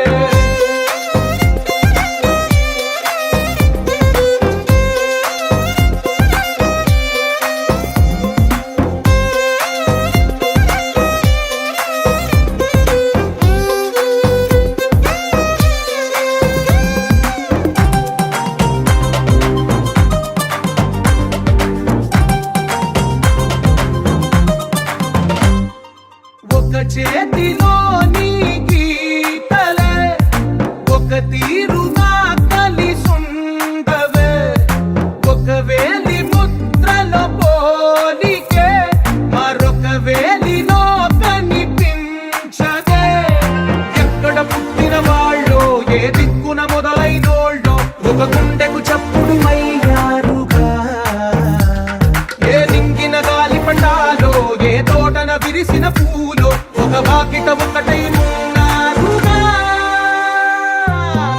చోట ఒకటై ఉన్నారుగా.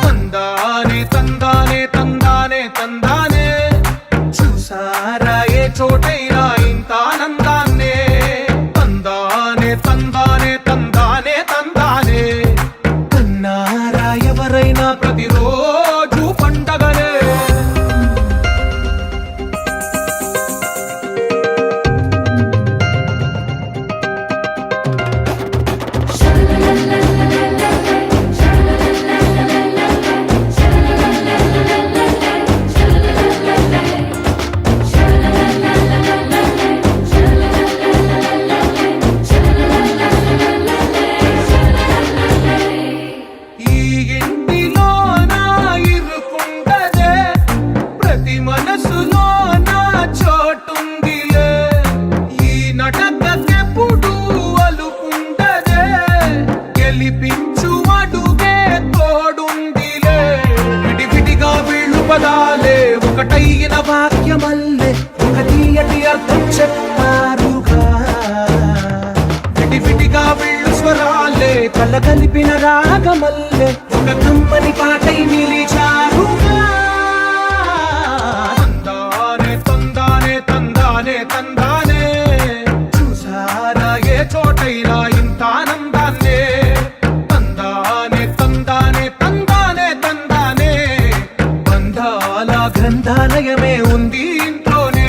తందానే తందానే తందానే తందానే చూసారా ఏ చోటైనా ఇంత ఆనందాన్నే. తందానే తందానే తందానే తందానే కన్నారా ఎవరైనా ప్రతిరోజు పండగనే. ఈ ఇంటిలో నా ఇరుకుండదే ప్రతి మనసులో నా చోటుందిలే. ఈ నటకెప్పుడు అలుకుండదే గెలిపించు అడుగే తోడుందిలే. విడివిడిగా వీళ్ళు పదాలే ఒకటైన వాక్యమల్లే ఒక తీయటి అర్థం చెప్పారుగా. విడివిడిగా వీళ్ళు స్వరాలే కలగలిపిన రాగమల్లే ఒక కమ్మని పాటై నిలిచారుగా. తందానే తందానే తందానే తందానే చూసారా ఏ చోటైనా ఇంత ఆనందాన్నే. తందానే తందానే తందానే తందానే బంధాల గ్రంథాలయమే ఉంది ఇంట్లోనే.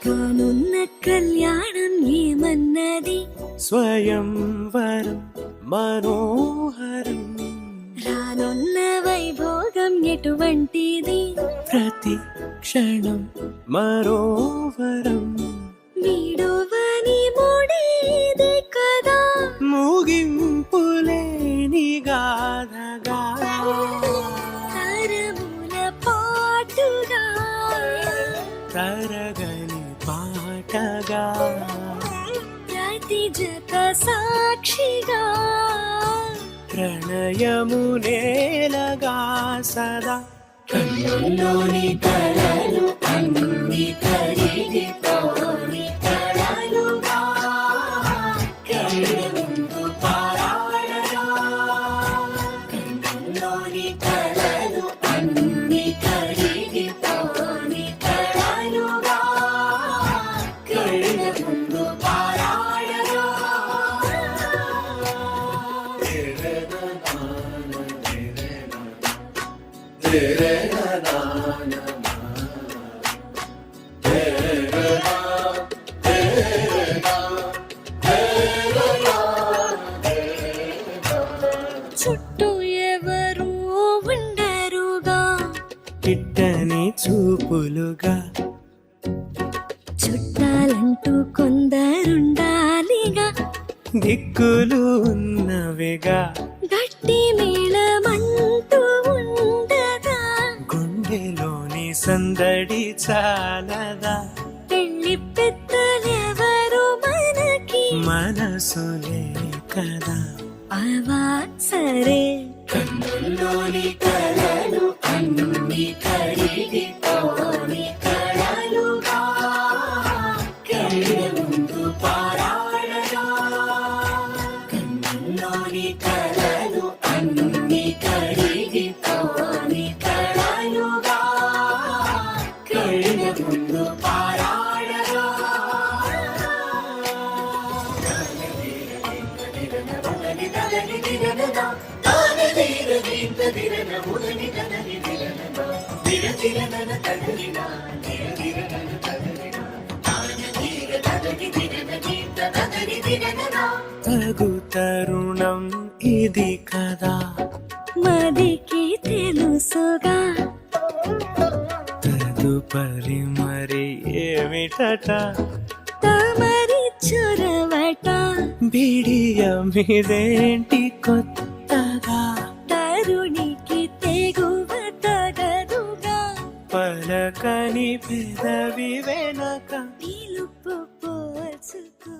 కానున్న కళ్యాణం ఏమన్నది స్వయంవరం మనోహరం రానున్న వైభోగం ఎటువంటిది ప్రతి క్షణం మరోవరం వీడువని మూడేది కదా ముగింపులేని గాథగా తరముల పాటుగా తరగని పాటగా ప్రతి జత సాక్షిగా ప్రణయము నేలగా సదా కన్నుల్లోని కలలు అన్ని కరిగిపోని కళలుగా కళ్ళ ముందు పారాడగా. కన్నుల్లోని కలలు అన్ని కరిగిపోని కళలుగా కళ్ళ ముందు పారాడగా. చుట్టూ ఎవరు ఉండరుగా కిట్టని చూపులుగా చుట్టాలంటూ కొందరుండాలిగా దిక్కులు ఉన్నవిగా గట్టి మేళమంటూ ఉండగా గుండెలోని సందడి చాలదా పెళ్లి పెద్దలెవరు మనకి మనసులే కదా అవా సరే కన్నుల్లోని కలలు అన్ని కరిగిపోని కళలుగా కళ్ళ ముందు పారాడగా. కన్నుల్లోని కలలు అన్ని కరిగిపోని కళలుగా కళ్ళ ముందు పారాడగా. తగు తరుణం ఇది కదా మదికి తెలుసుగా తదుపరి మరి ఏమిటట తమరి చొరవట బిడియమిదేంటి కొత్తగా తరుణికి తెగువ తగదుగా పలకని పెదవి వెనక పిలుపు పోల్చుకో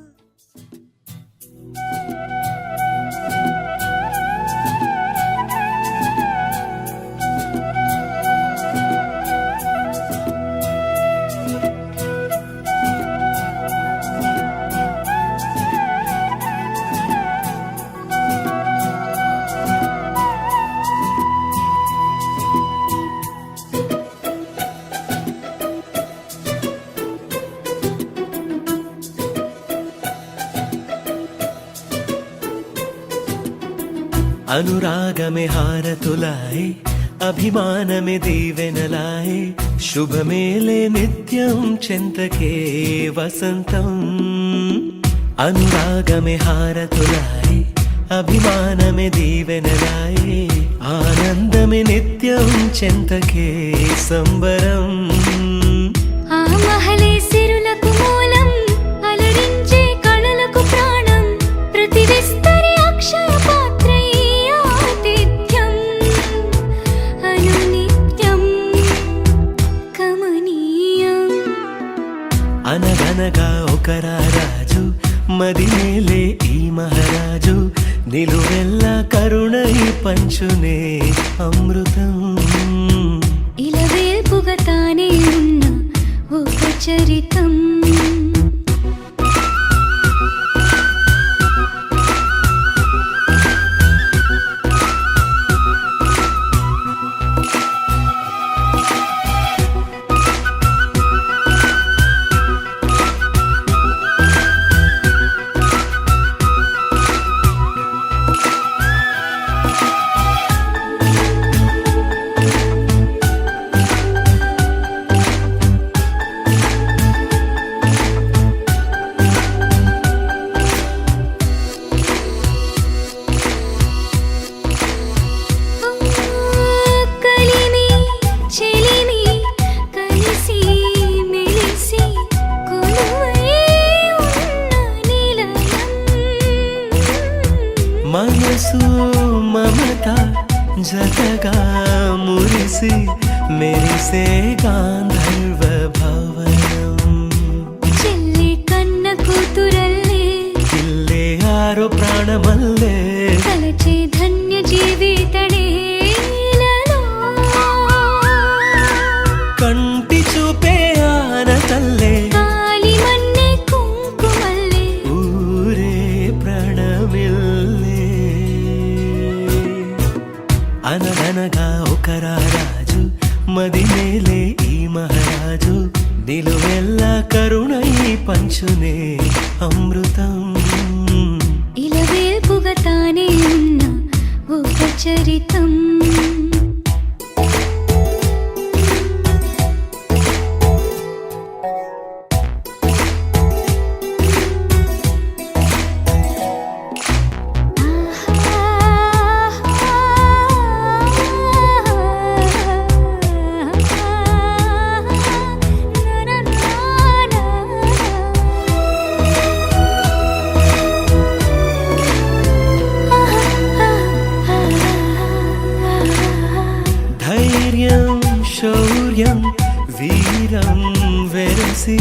అనురాగమే హారతులాయ్ అభిమానమే దీవెనలాయ్ శుభమేలే నిత్యం చెంతకే వసంతం అనురాగమే హారతులాయ్ అభిమానమే దీవెనలాయ్ ఆనందమే నిత్యం చెంతకే సంబరం ఆ మహలే సిరులకు మూలం అలరించే కళలకు ప్రాణం ప్రతి విస్తరి అక్షయ పాత్రై ఆతిథ్యం అనునిత్యం కమనీయం అనగనగా ఒక రాజు మదినేలే ఈ మహారాజు నిలువెల్లా కరుణై పంచునే అమృతం ఇలా వేల్పుగా తానే ఉన్న ఒక చరితం కలిమి చెలిమి కలిసి మెలిసి కొలువై ఉన్న నిలయం మనసు మమత జతగా మురిసి మెరిసే గాంధర్వ భవనం చెల్లి కన్న కూతురల్లే ఇల్లే ఆరో ప్రాణమల్లే కలచే ధన్య జీవితడేలలో కంటి చూపే ఆన తల్లే కాలి మన్నే కుంకుమల్లే ఊరే ప్రాణమిల్లే అనగనగా ఒక రాజు మదినేలే ఈ మహారాజు నిలువెల్లా కరుణై పంచునే అమృతం ఇలా వేల్పుగా తానే ఉన్న ఒక చరితం ధైర్యం శౌర్యం వీరం వెరసి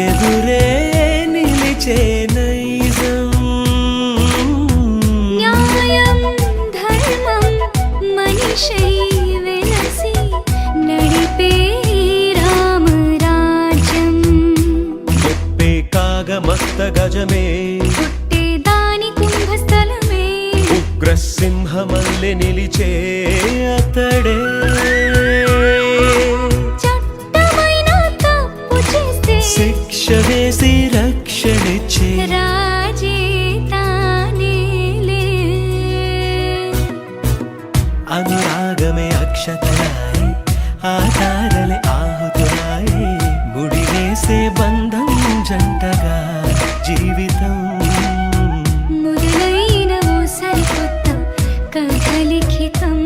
ఎదురే నిలిచే నైజం న్యాయం ధర్మం మనిషై వెలసి నడిపే రామరాజ్యం చెప్పే కాగమస్త గజమే పుట్టే దాని కుంభస్థలమే ఉగ్రసింహమల్లె నిలిచే అతడే చట్టమైన తప్పు చేస్తే శిక్ష వేసి రక్షణిచ్చే రాజే తానేలే అనురాగమే అక్షతలాయ్ ఆధారలే ఆహుతులాయ్ ముడివేసే బంధం జంటగా జీవితం మొదలైన ఓ సరికొత్త కథ లిఖితం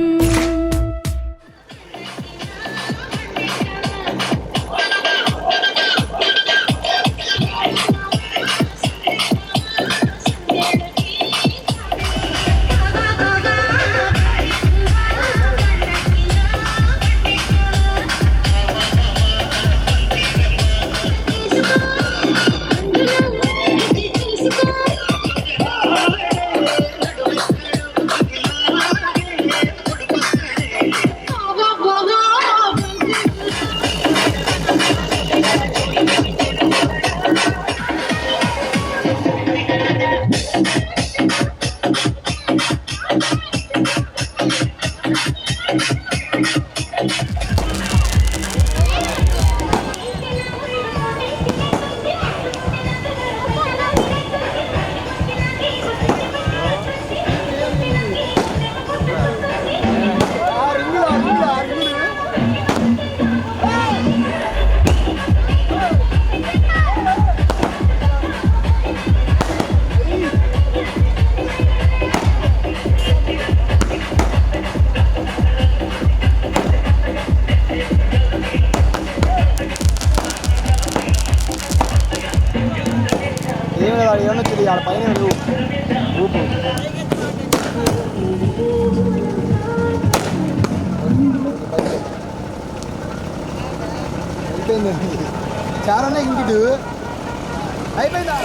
ఏమొచ్చింది ఆడ పైన ఊపు అయిపోయింది చాలా ఇంకిడు అయిపోయిందా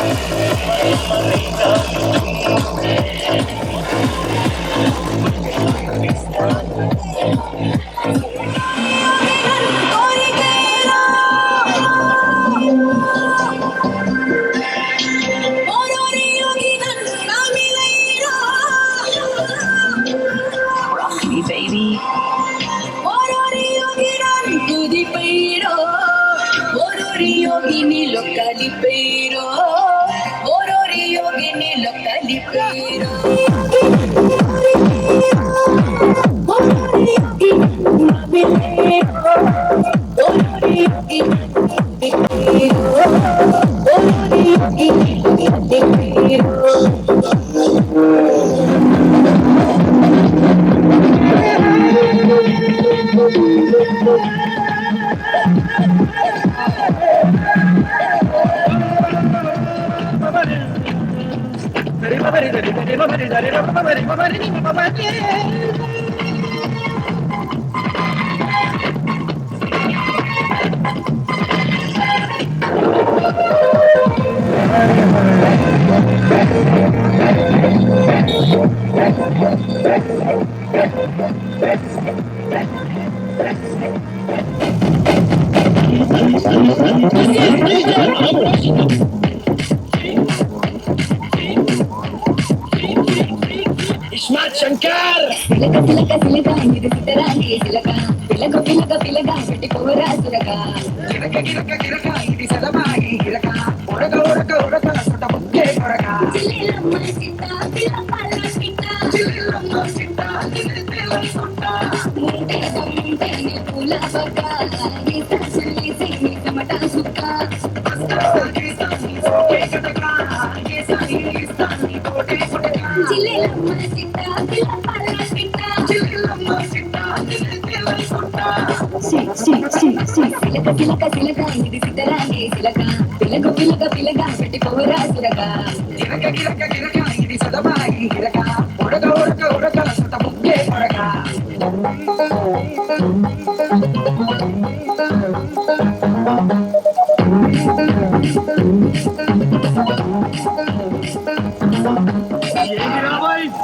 శంకర్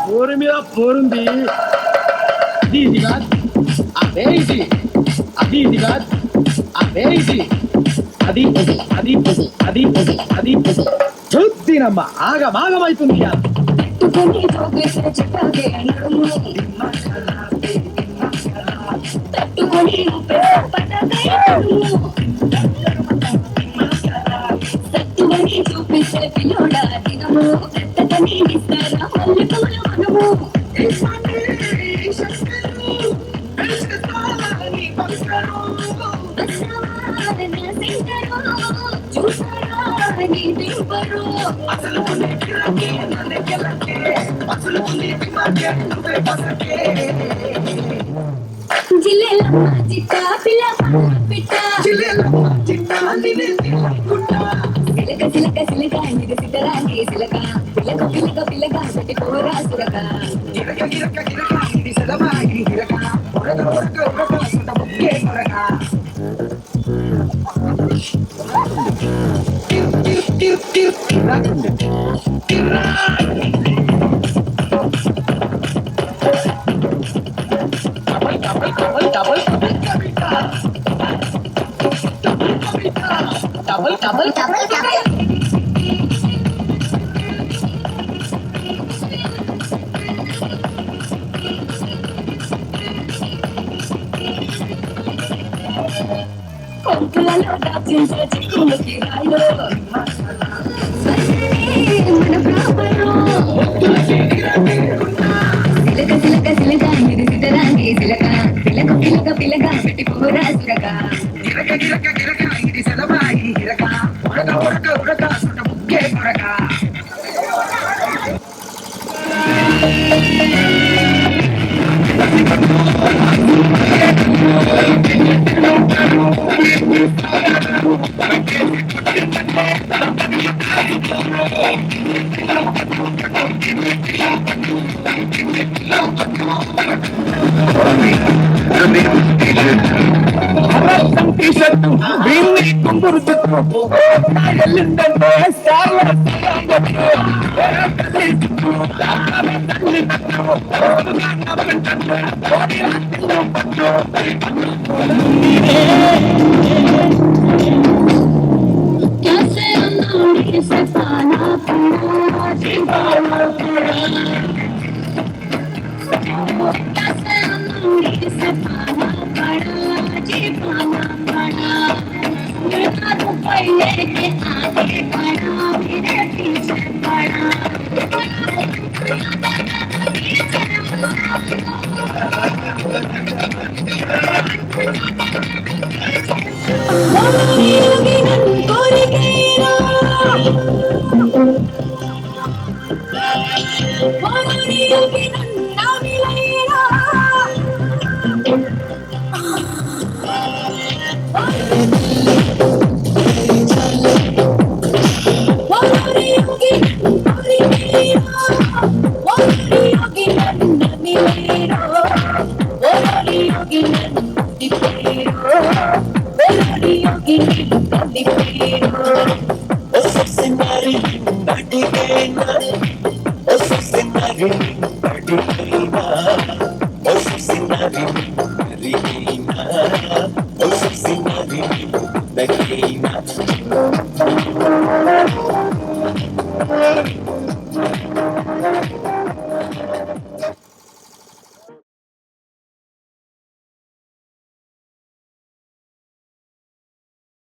పోరు మీద పోరుంది అది ఇది కాదు అదే ఇది అది ఇది కాదు అదే ఇది అది అది అది అది చూద్దినమ్మా ఆగమాగమైతుంది చూపిస్తే పిల్లోడా దినము జిల్లెలమ్మ చిట్టా పిల్ల పిట్ట జిల్లెలమ్మ చిట్టా సిలక సిలక సిలక ఇది సిద్ధరాంగి సిలక పిల్లక పిల్లక పిల్లక పెట్టి పోరా సురక గిరక గిరక గిరక ఇది సదమాగి గిరక ఒరక ఒరక ఒరక సద ముక్కే ఒరక టిర్ టిర్ టిర్ డబల్ పూజించే చిక్కుముకి రాయో మన ప్రాపరం సిలక సిలక సిలక ఇది సిద్ధరాంగి సిలక పిలక పిలక పిలక పెట్టి పోరా సిలక గిరక గిరక గిరక ఇది సెలవాయి గిరక ఉడక ఉడక ఉడక సుట ముక్కే కొరక Oh,